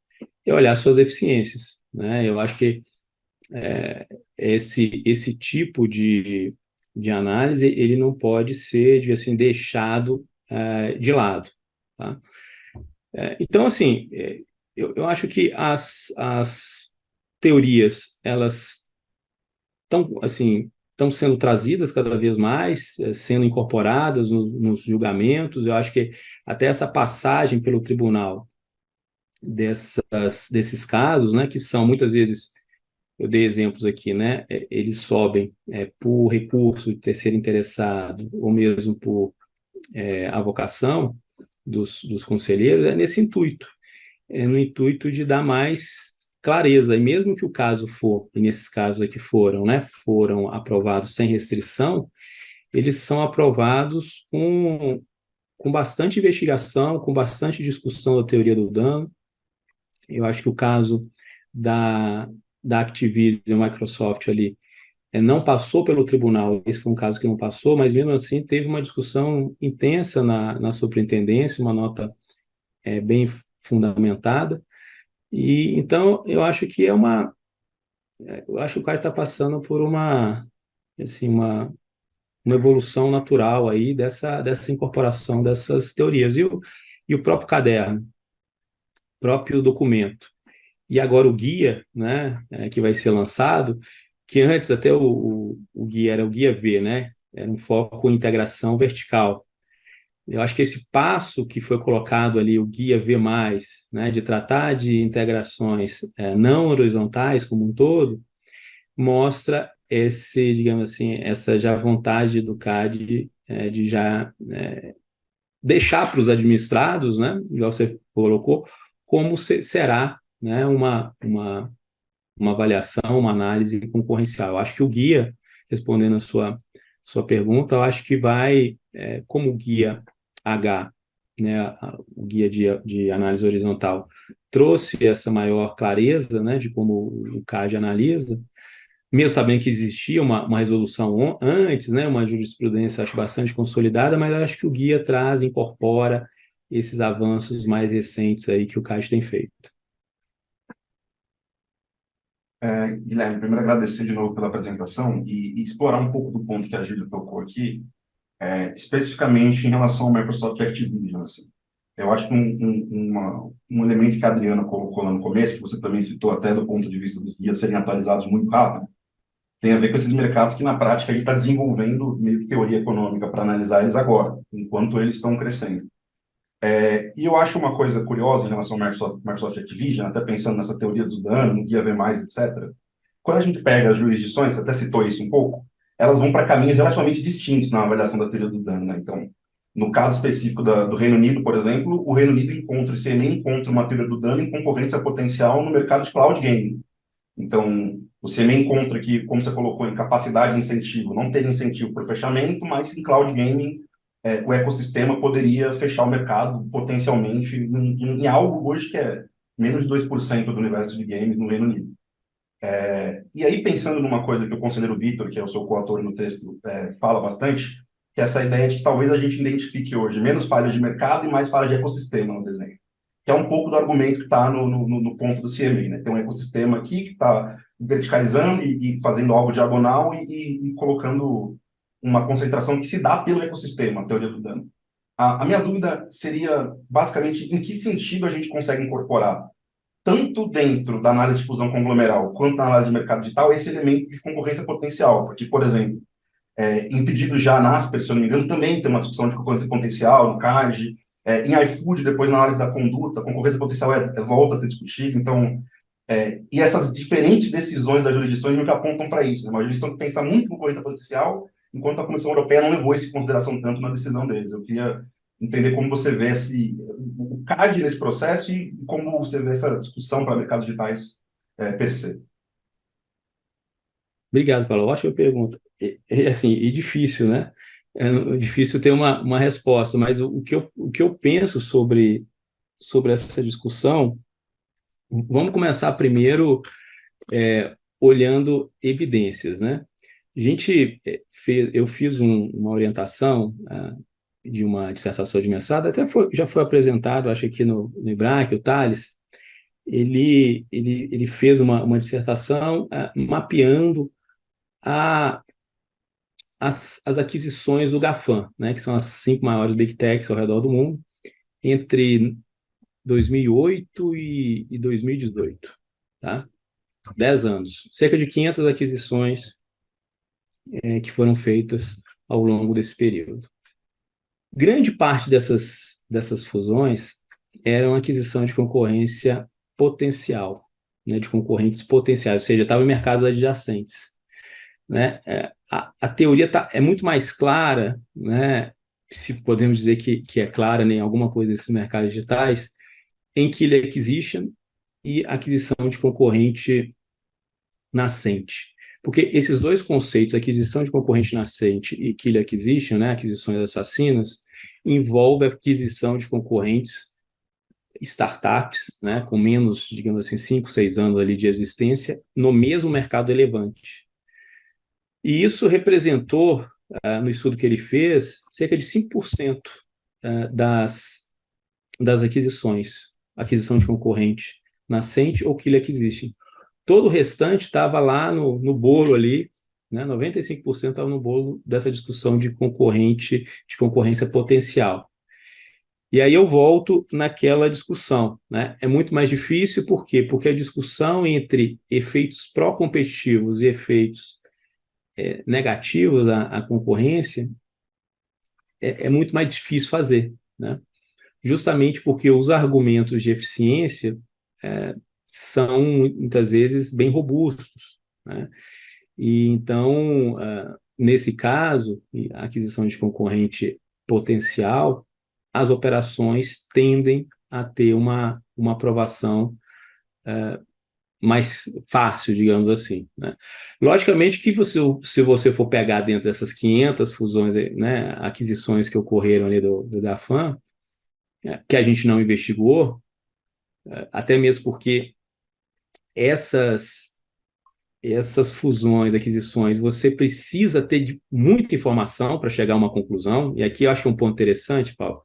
é olhar suas eficiências, né? Eu acho que esse tipo de análise ele não pode ser, assim, deixado de lado, tá? Então, assim, eu acho que as teorias, elas estão, assim, estão sendo trazidas cada vez mais, sendo incorporadas nos julgamentos. Eu acho que até essa passagem pelo tribunal desses casos, né, que são muitas vezes, eu dei exemplos aqui, né, eles sobem por recurso de terceiro interessado ou mesmo por avocação dos conselheiros, nesse intuito, no intuito de dar mais clareza, e mesmo que o caso for, e nesses casos aqui foram, né, foram aprovados sem restrição, eles são aprovados com bastante investigação, com bastante discussão da teoria do dano. Eu acho que o caso da Activision, Microsoft ali, não passou pelo tribunal, esse foi um caso que não passou, mas mesmo assim teve uma discussão intensa na superintendência, uma nota bem fundamentada, e então eu acho que eu acho que o cara está passando por assim, uma evolução natural aí dessa incorporação dessas teorias, e o próprio caderno, próprio documento, e agora o guia, né, que vai ser lançado, que antes até o guia era o guia V, né, era um foco em integração vertical. Eu acho que esse passo que foi colocado ali, o guia V+, né, de tratar de integrações não horizontais como um todo, mostra digamos assim, essa já vontade do CAD de já deixar para os administrados, né, igual você colocou, como será, né, uma avaliação, uma análise concorrencial. Eu acho que o guia, respondendo a sua pergunta, eu acho que vai, como o guia H, né, o guia de análise horizontal, trouxe essa maior clareza, né, de como o CAD analisa, mesmo sabendo que existia uma resolução antes, né, uma jurisprudência, acho, bastante consolidada, mas acho que o guia traz, incorpora esses avanços mais recentes aí que o CAD tem feito. Guilherme, primeiro agradecer de novo pela apresentação e explorar um pouco do ponto que a Júlia tocou aqui, especificamente em relação ao Microsoft Activision. Assim. Eu acho que um elemento que a Adriana colocou lá no começo, que você também citou até do ponto de vista dos guias serem atualizados muito rápido, tem a ver com esses mercados que, na prática, a gente está desenvolvendo meio que teoria econômica para analisar eles agora, enquanto eles estão crescendo. E eu acho uma coisa curiosa em relação ao Microsoft Activision, até pensando nessa teoria do dano, no guia V+, etc. Quando a gente pega as jurisdições, você até citou isso um pouco, elas vão para caminhos relativamente distintos na avaliação da teoria do dano. Né? Então, no caso específico do Reino Unido, por exemplo, o Reino Unido encontra, o CME encontra uma teoria do dano em concorrência potencial no mercado de cloud gaming. Então, o CME encontra que, como você colocou, em capacidade de incentivo, não tem incentivo para o fechamento, mas em cloud gaming, o ecossistema poderia fechar o mercado potencialmente em algo hoje que é menos de 2% do universo de games no Reino Unido. E aí, pensando numa coisa que o conselheiro Vitor, que é o seu coautor no texto, fala bastante, que é essa ideia de que talvez a gente identifique hoje menos falhas de mercado e mais falhas de ecossistema no desenho. Que é um pouco do argumento que está no ponto do CMA, né? Tem um ecossistema aqui que está verticalizando e fazendo algo diagonal e colocando uma concentração que se dá pelo ecossistema, a teoria do dano. A minha dúvida seria, basicamente, em que sentido a gente consegue incorporar tanto dentro da análise de fusão conglomeral quanto na análise de mercado digital, esse elemento de concorrência potencial. Porque, por exemplo, em pedido já Nasper, se eu não me engano, também tem uma discussão de concorrência potencial, no CAD. Em iFood, depois na análise da conduta, a concorrência potencial volta a ser discutida. Então, e essas diferentes decisões das jurisdições nunca apontam para isso. Né? Uma jurisdição que pensa muito em concorrência potencial, enquanto a Comissão Europeia não levou isso em consideração tanto na decisão deles. Eu queria entender como você vê o CAD nesse processo e como você vê essa discussão para mercados digitais per se. Obrigado, Paulo. Ótima pergunta. Assim, e difícil, né? É difícil ter uma resposta, mas o que eu penso sobre essa discussão, vamos começar primeiro olhando evidências, né? Eu fiz uma orientação de uma dissertação de mestrado, já foi apresentado, acho que no IBRAC, o Thales, ele fez uma dissertação mapeando as aquisições do GAFAM, né, que são as 5 maiores Big Techs ao redor do mundo, entre 2008 e 2018, tá? 10 anos. Cerca de 500 aquisições que foram feitas ao longo desse período. Grande parte dessas fusões eram aquisição de concorrência potencial, né, de concorrentes potenciais, ou seja, estavam em mercados adjacentes. Né? A teoria é muito mais clara, né, se podemos dizer que é clara em alguma coisa desses mercados digitais, em killer acquisition e aquisição de concorrente nascente. Porque esses dois conceitos, aquisição de concorrente nascente e killer acquisition, né, aquisições assassinas, envolve a aquisição de concorrentes startups, né, com menos, digamos assim, 5, 6 anos ali de existência, no mesmo mercado relevante. E isso representou, no estudo que ele fez, cerca de 5% das aquisições, aquisição de concorrente nascente ou killer acquisition. Todo o restante estava lá no bolo ali, né? 95% estava no bolo dessa discussão de concorrência potencial. E aí eu volto naquela discussão, né? É muito mais difícil, por quê? Porque a discussão entre efeitos pró-competitivos e efeitos negativos à concorrência é muito mais difícil fazer, né? Justamente porque os argumentos de eficiência são, muitas vezes, bem robustos, né? E então, nesse caso, a aquisição de concorrente potencial, as operações tendem a ter uma aprovação mais fácil, digamos assim, né? Logicamente que se você for pegar dentro dessas 500 fusões, né, aquisições que ocorreram ali do Dafan, que a gente não investigou, até mesmo porque essas fusões, aquisições, você precisa ter muita informação para chegar a uma conclusão, e aqui eu acho que é um ponto interessante, Paulo.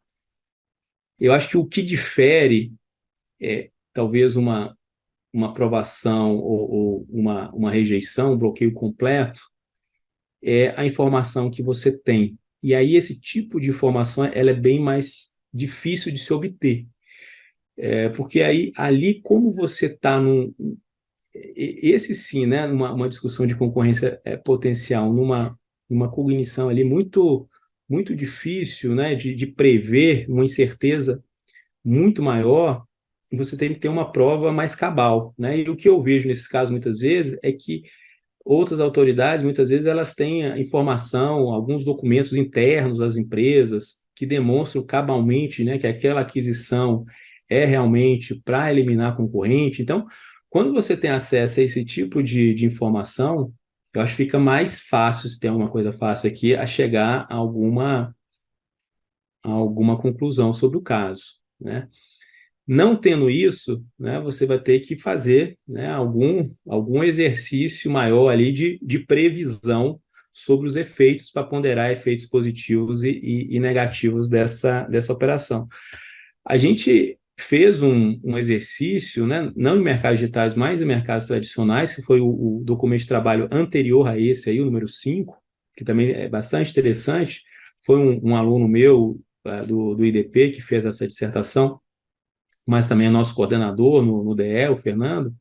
Eu acho que o que difere talvez uma aprovação ou uma rejeição, um bloqueio completo, é a informação que você tem. E aí esse tipo de informação ela é bem mais difícil de se obter. Porque aí, ali, como você está esse sim, né, uma discussão de concorrência potencial, numa cognição ali muito, muito difícil, né, de prever, uma incerteza muito maior, você tem que ter uma prova mais cabal, né? E o que eu vejo nesses casos muitas vezes é que outras autoridades, muitas vezes, elas têm informação, alguns documentos internos das empresas que demonstram cabalmente, né, que aquela aquisição é realmente para eliminar concorrente. Então, quando você tem acesso a esse tipo de informação, eu acho que fica mais fácil, se tem alguma coisa fácil aqui, a chegar a alguma conclusão sobre o caso, né? Não tendo isso, né, você vai ter que fazer, né, algum exercício maior ali de previsão sobre os efeitos, para ponderar efeitos positivos e negativos dessa operação. A gente fez um exercício, né, não em mercados digitais, mas em mercados tradicionais, que foi o documento de trabalho anterior a esse, aí, o número 5, que também é bastante interessante. Foi um aluno meu do IDP que fez essa dissertação, mas também é nosso coordenador no DE, o Fernando.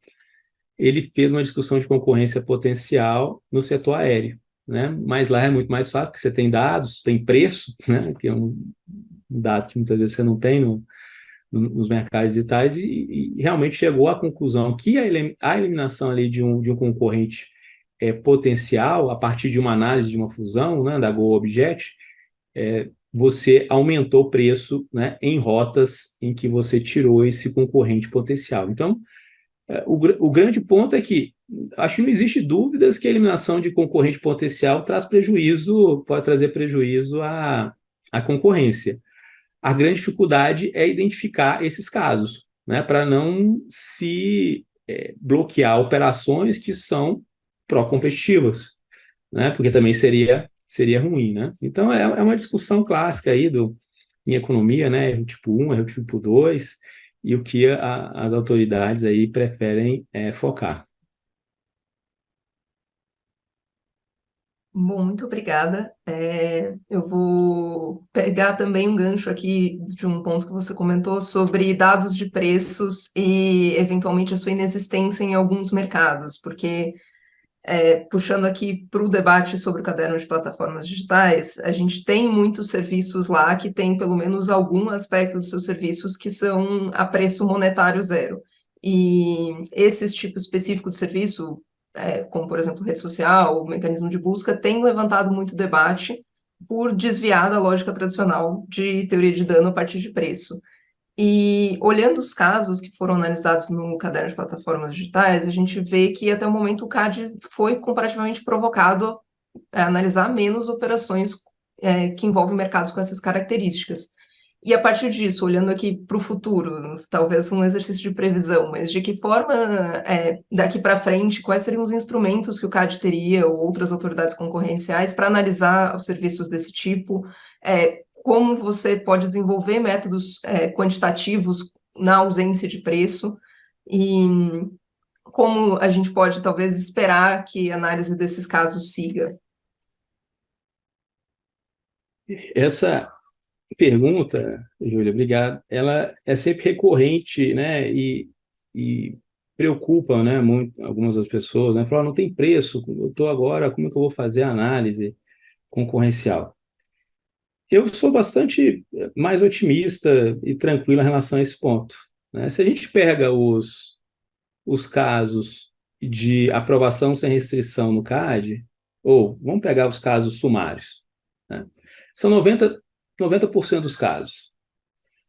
Ele fez uma discussão de concorrência potencial no setor aéreo, né? Mas lá é muito mais fácil, porque você tem dados, tem preço, né? Que é um dado que muitas vezes você não tem nos mercados digitais, e realmente chegou à conclusão que a eliminação ali de um concorrente potencial, a partir de uma análise de uma fusão, né, da GoObjet, você aumentou o preço, né, em rotas em que você tirou esse concorrente potencial. Então, o grande ponto é que acho que não existe dúvidas que a eliminação de concorrente potencial pode trazer prejuízo à concorrência. A grande dificuldade é identificar esses casos, né, para não se bloquear operações que são pró-competitivas, né, porque também seria ruim, né? Então, é uma discussão clássica aí em economia, né? Erro tipo 1, erro tipo 2, e o que as autoridades aí preferem focar. Bom, muito obrigada. Eu vou pegar também um gancho aqui de um ponto que você comentou sobre dados de preços e, eventualmente, a sua inexistência em alguns mercados, porque Puxando aqui para o debate sobre o caderno de plataformas digitais, a gente tem muitos serviços lá que tem pelo menos algum aspecto dos seus serviços que são a preço monetário zero. E esse tipo específico de serviço, como por exemplo rede social, o mecanismo de busca, tem levantado muito debate por desviar da lógica tradicional de teoria de dano a partir de preço. E olhando os casos que foram analisados no caderno de plataformas digitais, a gente vê que até o momento o CAD foi comparativamente provocado a analisar menos operações que envolvem mercados com essas características. E a partir disso, olhando aqui para o futuro, talvez um exercício de previsão, mas de que forma, daqui para frente, quais seriam os instrumentos que o CAD teria ou outras autoridades concorrenciais para analisar os serviços desse tipo, como você pode desenvolver métodos quantitativos na ausência de preço e como a gente pode talvez esperar que a análise desses casos siga. Essa pergunta, Júlia, obrigado. Ela é sempre recorrente, né? E preocupa, né, muito algumas das pessoas, né? Falam, não tem preço, eu estou agora, como é que eu vou fazer a análise concorrencial? Eu sou bastante mais otimista e tranquilo em relação a esse ponto, né? Se a gente pega os casos de aprovação sem restrição no CAD, ou vamos pegar os casos sumários, né? São 90% dos casos.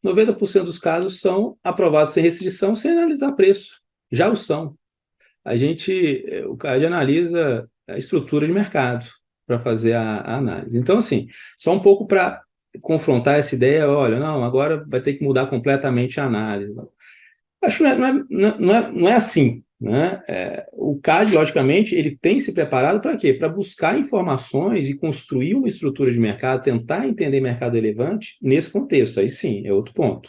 90% dos casos são aprovados sem restrição, sem analisar preço. Já o são. O CAD analisa a estrutura de mercado para fazer a análise. Então, assim, só um pouco para confrontar essa ideia, olha, não, agora vai ter que mudar completamente a análise. Acho que não é assim, né? O CAD, logicamente, ele tem se preparado para quê? Para buscar informações e construir uma estrutura de mercado, tentar entender mercado relevante nesse contexto. Aí sim, é outro ponto.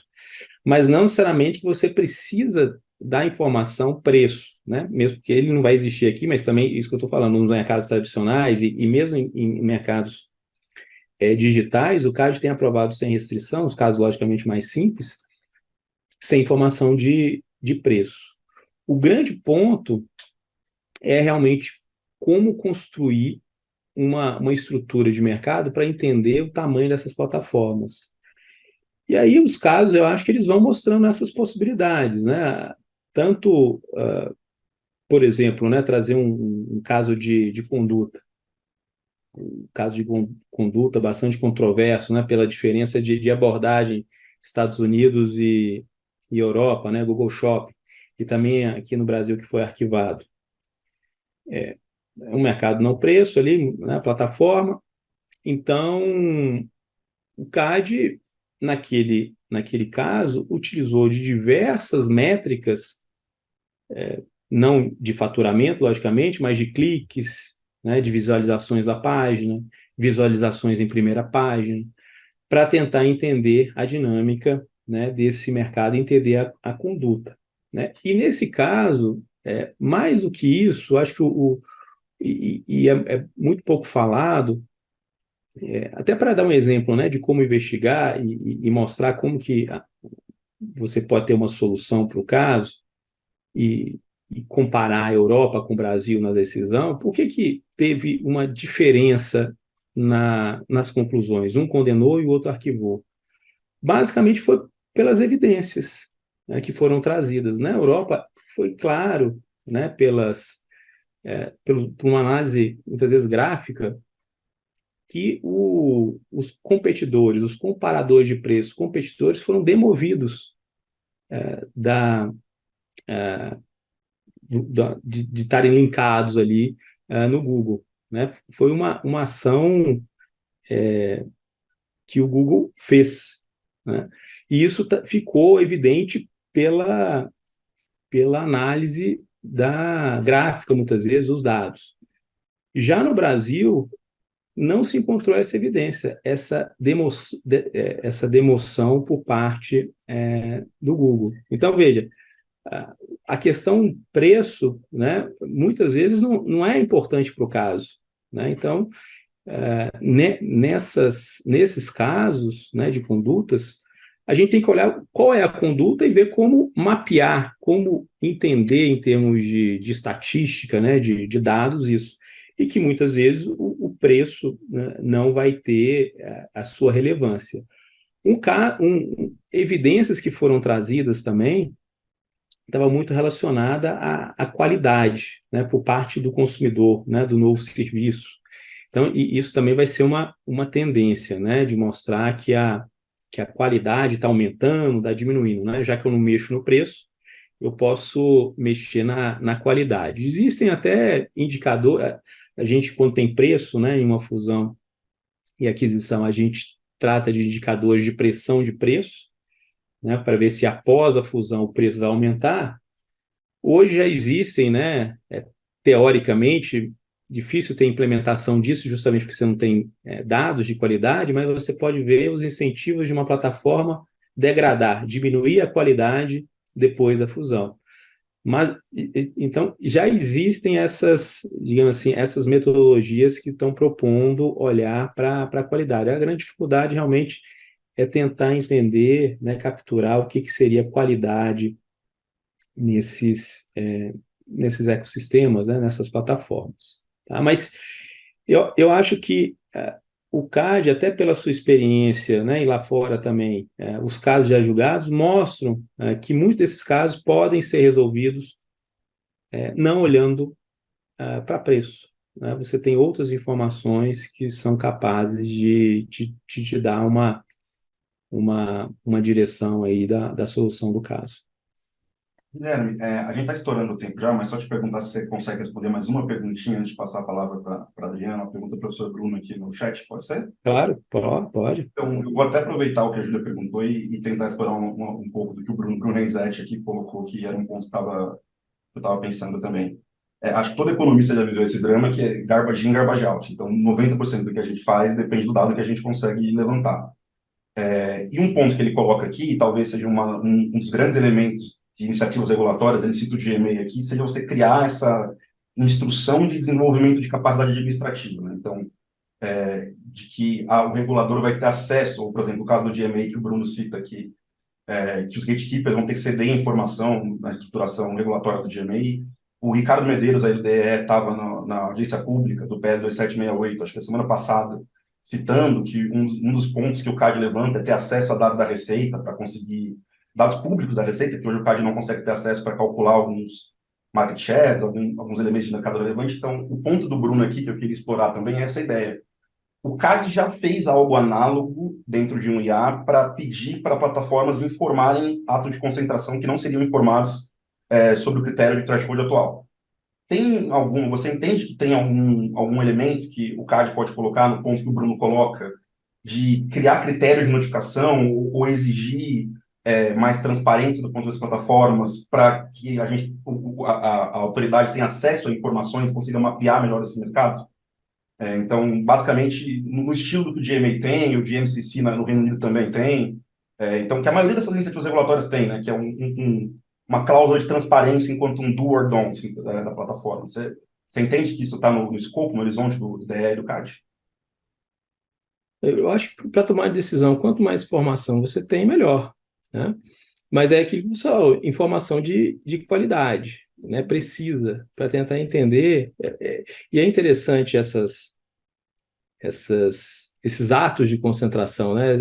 Mas não necessariamente você precisa da informação preço, né? Mesmo que ele não vai existir aqui, mas também isso que eu estou falando, nos mercados tradicionais e mesmo em mercados digitais, o CAD tem aprovado sem restrição, os casos logicamente mais simples, sem informação de preço. O grande ponto é realmente como construir uma estrutura de mercado para entender o tamanho dessas plataformas. E aí os casos, eu acho que eles vão mostrando essas possibilidades, né? Tanto, por exemplo, né, trazer um caso de conduta, um caso de conduta bastante controverso, né, pela diferença de abordagem Estados Unidos e Europa, né, Google Shopping, e também aqui no Brasil que foi arquivado. É um mercado não preço ali, né, plataforma. Então, o CAD, naquele caso, utilizou de diversas métricas, não de faturamento, logicamente, mas de cliques, né, de visualizações da página, visualizações em primeira página, para tentar entender a dinâmica, né, desse mercado, entender a conduta, né? E nesse caso, mais do que isso, acho que é muito pouco falado, até para dar um exemplo, né, de como investigar e mostrar como que você pode ter uma solução para o caso e comparar a Europa com o Brasil na decisão. Por que teve uma diferença nas conclusões? Um condenou e o outro arquivou. Basicamente foi pelas evidências, né, que foram trazidas. Na Europa, foi claro, né, por uma análise, muitas vezes gráfica, que os competidores, os comparadores de preços, competidores foram demovidos de estarem linkados ali no Google, né? Foi uma ação que o Google fez, né? E isso ficou evidente pela análise da gráfica, muitas vezes, dos dados. Já no Brasil, não se encontrou essa evidência, essa demoção por parte do Google. Então, veja, a questão preço, né, muitas vezes não é importante para o caso, né? Então, nesses casos, né, de condutas, a gente tem que olhar qual é a conduta e ver como mapear, como entender em termos de estatística, né, de dados isso. E que muitas vezes o preço, né, não vai ter a sua relevância. Evidências que foram trazidas também estava muito relacionada à qualidade, né, por parte do consumidor, né, do novo serviço. Então, e isso também vai ser uma tendência, né, de mostrar que a qualidade está aumentando, está diminuindo, né? Já que eu não mexo no preço, eu posso mexer na qualidade. Existem até indicadores, a gente, quando tem preço, né, em uma fusão e aquisição, a gente trata de indicadores de pressão de preço, né, para ver se após a fusão o preço vai aumentar. Hoje já existem, né, teoricamente, difícil ter implementação disso, justamente porque você não tem dados de qualidade, mas você pode ver os incentivos de uma plataforma degradar, diminuir a qualidade depois da fusão. Mas, então, já existem essas, digamos assim, essas metodologias que estão propondo olhar para a qualidade. A grande dificuldade realmente é tentar entender, né, capturar o que seria qualidade nesses ecossistemas, né, nessas plataformas. Tá? Mas eu acho que o CAD, até pela sua experiência, né, e lá fora também, os casos já julgados mostram que muitos desses casos podem ser resolvidos não olhando para preço. Né? Você tem outras informações que são capazes de te dar uma direção aí da solução do caso. Guilherme, a gente está estourando o tempo já, mas só te perguntar se você consegue responder mais uma perguntinha antes de passar a palavra para a Adriana, uma pergunta do professor Bruno aqui no chat, pode ser? Claro, pode. Então, eu vou até aproveitar o que a Júlia perguntou e tentar explorar um pouco do que o Bruno Renzetti aqui colocou, que era um ponto que eu estava pensando também. Acho que todo economista já viveu esse drama, que é garbage in, garbage out. Então, 90% do que a gente faz depende do dado que a gente consegue levantar. E um ponto que ele coloca aqui, e talvez seja um dos grandes elementos de iniciativas regulatórias, ele cita o GMA aqui, seja você criar essa instrução de desenvolvimento de capacidade administrativa. Né? Então, de que o regulador vai ter acesso, ou, por exemplo, o caso do GMA que o Bruno cita aqui, que os gatekeepers vão ter que ceder informação na estruturação regulatória do GMA. O Ricardo Medeiros, da LDE, estava na audiência pública do PL 2768, acho que a semana passada, citando que um dos pontos que o CAD levanta é ter acesso a dados da Receita para conseguir dados públicos da Receita, que hoje o CAD não consegue ter acesso para calcular alguns market shares, alguns elementos de mercado relevante. Então, o ponto do Bruno aqui, que eu queria explorar também, é essa ideia. O CAD já fez algo análogo dentro de um IA para pedir para plataformas informarem atos de concentração que não seriam informados sobre o critério de threshold atual. Você entende que tem algum elemento que o CAD pode colocar no ponto que o Bruno coloca, de criar critérios de notificação ou exigir mais transparência do ponto das plataformas para que a autoridade tenha acesso a informações e consiga mapear melhor esse mercado? Então, basicamente, no estilo que o GMA tem, o GMCC no Reino Unido também tem, então, que a maioria dessas iniciativas regulatórias tem, né, que é uma cláusula de transparência enquanto um do or don't da plataforma. Você entende que isso está no escopo, no horizonte do DE e do CAD? Eu acho que para tomar decisão, quanto mais informação você tem, melhor. Né? Mas é aquilo, pessoal, informação de qualidade, né? Precisa, para tentar entender. E é interessante esses atos de concentração, né?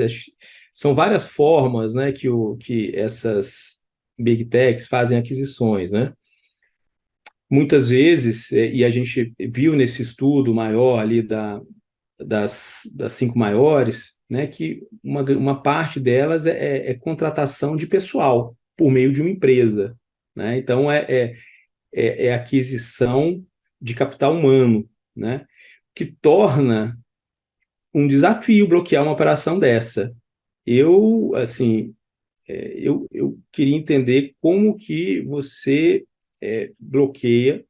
São várias formas, né, que essas big techs fazem aquisições, né? Muitas vezes, e a gente viu nesse estudo maior ali das 5 maiores, né, que uma parte delas é contratação de pessoal por meio de uma empresa. Né? Então, é aquisição de capital humano, né? Que torna um desafio bloquear uma operação dessa. Eu queria entender como que você bloqueia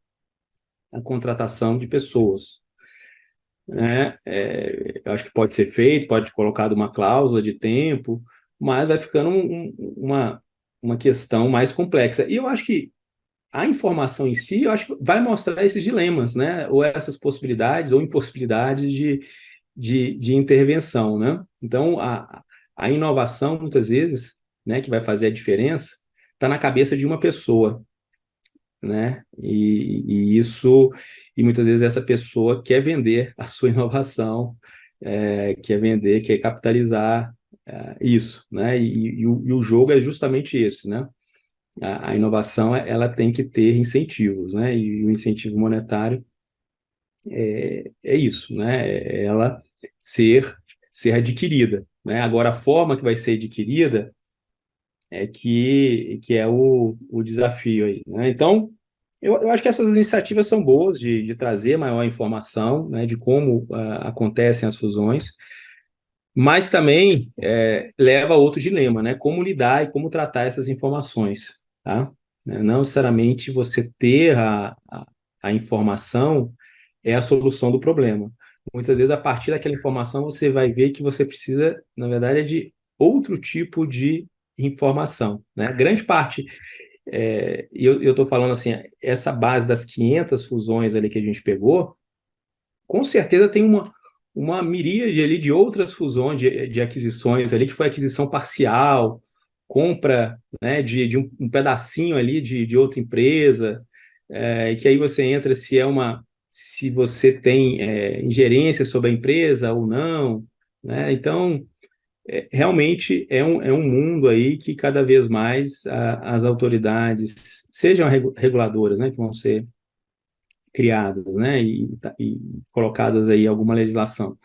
a contratação de pessoas. Né? Eu acho que pode ser feito, pode colocar uma cláusula de tempo, mas vai ficando uma questão mais complexa. E eu acho que a informação em si, eu acho que vai mostrar esses dilemas, né? Ou essas possibilidades ou impossibilidades de intervenção. Né? Então, A inovação, muitas vezes, né, que vai fazer a diferença, está na cabeça de uma pessoa, né? E muitas vezes essa pessoa quer vender a sua inovação, quer vender, quer capitalizar isso, né? E o jogo é justamente esse, né? A inovação ela tem que ter incentivos, né? E o incentivo monetário é isso, né? É ela ser adquirida, né? Agora, a forma que vai ser adquirida que é o desafio aí, né? Então, eu acho que essas iniciativas são boas de trazer maior informação, né, de como acontecem as fusões, mas também leva a outro dilema, né? Como lidar e como tratar essas informações, tá? Não necessariamente você ter a informação é a solução do problema. Muitas vezes, a partir daquela informação, você vai ver que você precisa, na verdade, de outro tipo de informação, né? Grande parte, e eu estou falando assim, essa base das 500 fusões ali que a gente pegou, com certeza tem uma miríade ali de outras fusões, de aquisições ali, que foi aquisição parcial, compra, né, de um pedacinho ali de outra empresa, e que aí você entra se você tem ingerência sobre a empresa ou não, né? Então, realmente é um mundo aí que cada vez mais as autoridades, sejam reguladoras, né, que vão ser criadas, né, e colocadas aí alguma legislação,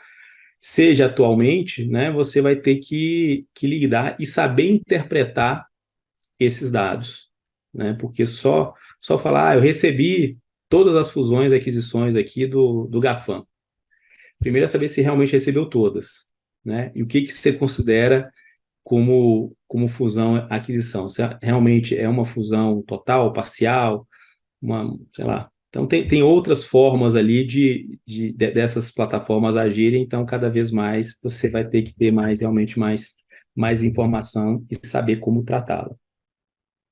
seja atualmente, né, você vai ter que lidar e saber interpretar esses dados, né, porque só falar, eu recebi todas as fusões e aquisições aqui do GAFAM. Primeiro é saber se realmente recebeu todas, né, e o que você considera como fusão aquisição. Se realmente é uma fusão total, parcial, sei lá. Então, tem outras formas ali dessas plataformas agirem, então, cada vez mais você vai ter que ter realmente mais informação e saber como tratá-la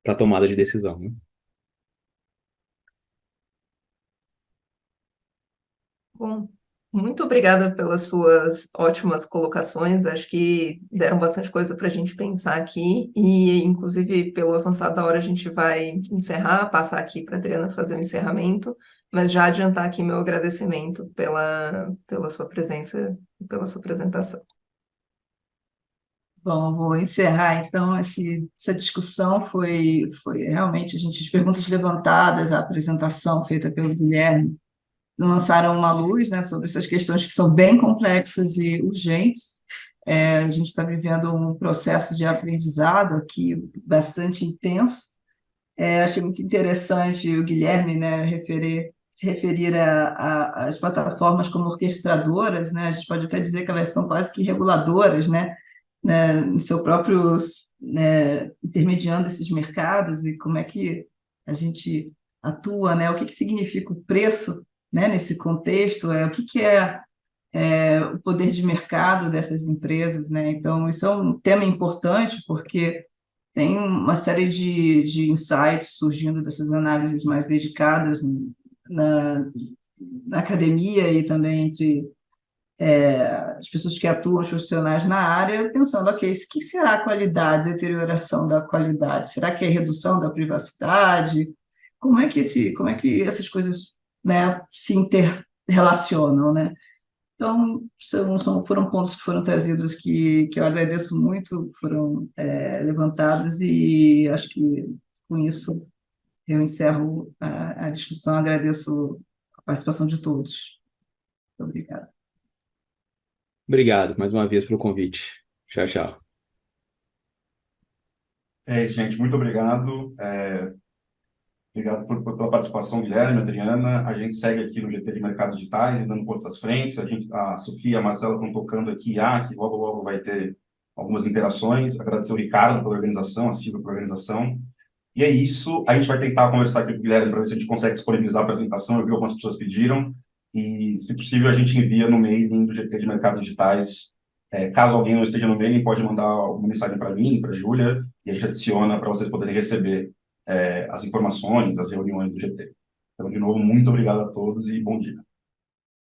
para tomada de decisão, né? Bom, muito obrigada pelas suas ótimas colocações. Acho que deram bastante coisa para a gente pensar aqui. E, inclusive, pelo avançado da hora, a gente vai encerrar, passar aqui para a Adriana fazer o encerramento, mas já adiantar aqui meu agradecimento pela sua presença e pela sua apresentação. Bom, vou encerrar então essa discussão. Foi realmente as perguntas levantadas, a apresentação feita pelo Guilherme lançaram uma luz, né, sobre essas questões que são bem complexas e urgentes. A gente está vivendo um processo de aprendizado aqui bastante intenso. Achei muito interessante o Guilherme, né, se referir às plataformas como orquestradoras, né? A gente pode até dizer que elas são quase que reguladoras, né, no seu próprio, né, intermediando esses mercados, e como é que a gente atua, né? O que significa o preço, né, nesse contexto, o que o poder de mercado dessas empresas, né? Então, isso é um tema importante, porque tem uma série de insights surgindo dessas análises mais dedicadas na, na academia e também entre as pessoas que atuam, os profissionais na área, pensando, ok, o que será a qualidade, deterioração da qualidade? Será que é redução da privacidade? Como é que essas coisas, né, se interrelacionam, né? Então, foram pontos que foram trazidos que eu agradeço muito, foram levantados, e acho que com isso eu encerro a discussão. Agradeço a participação de todos. Muito obrigada. Obrigado mais uma vez pelo convite. Tchau, tchau. É isso, gente. Muito obrigado. Obrigado pela participação, Guilherme, Adriana. A gente segue aqui no GT de Mercados Digitais, dando outras frentes. A Sofia e a Marcela estão tocando aqui, que logo, logo vai ter algumas interações. Agradecer o Ricardo pela organização, a Silvia pela organização. E é isso. A gente vai tentar conversar aqui com o Guilherme para ver se a gente consegue disponibilizar a apresentação. Eu vi algumas pessoas pediram. E, se possível, a gente envia no mailing do GT de Mercados Digitais. Caso alguém não esteja no mailing, pode mandar uma mensagem para mim, para a Júlia, e a gente adiciona para vocês poderem receber as informações, as reuniões do GT. Então, de novo, muito obrigado a todos e bom dia.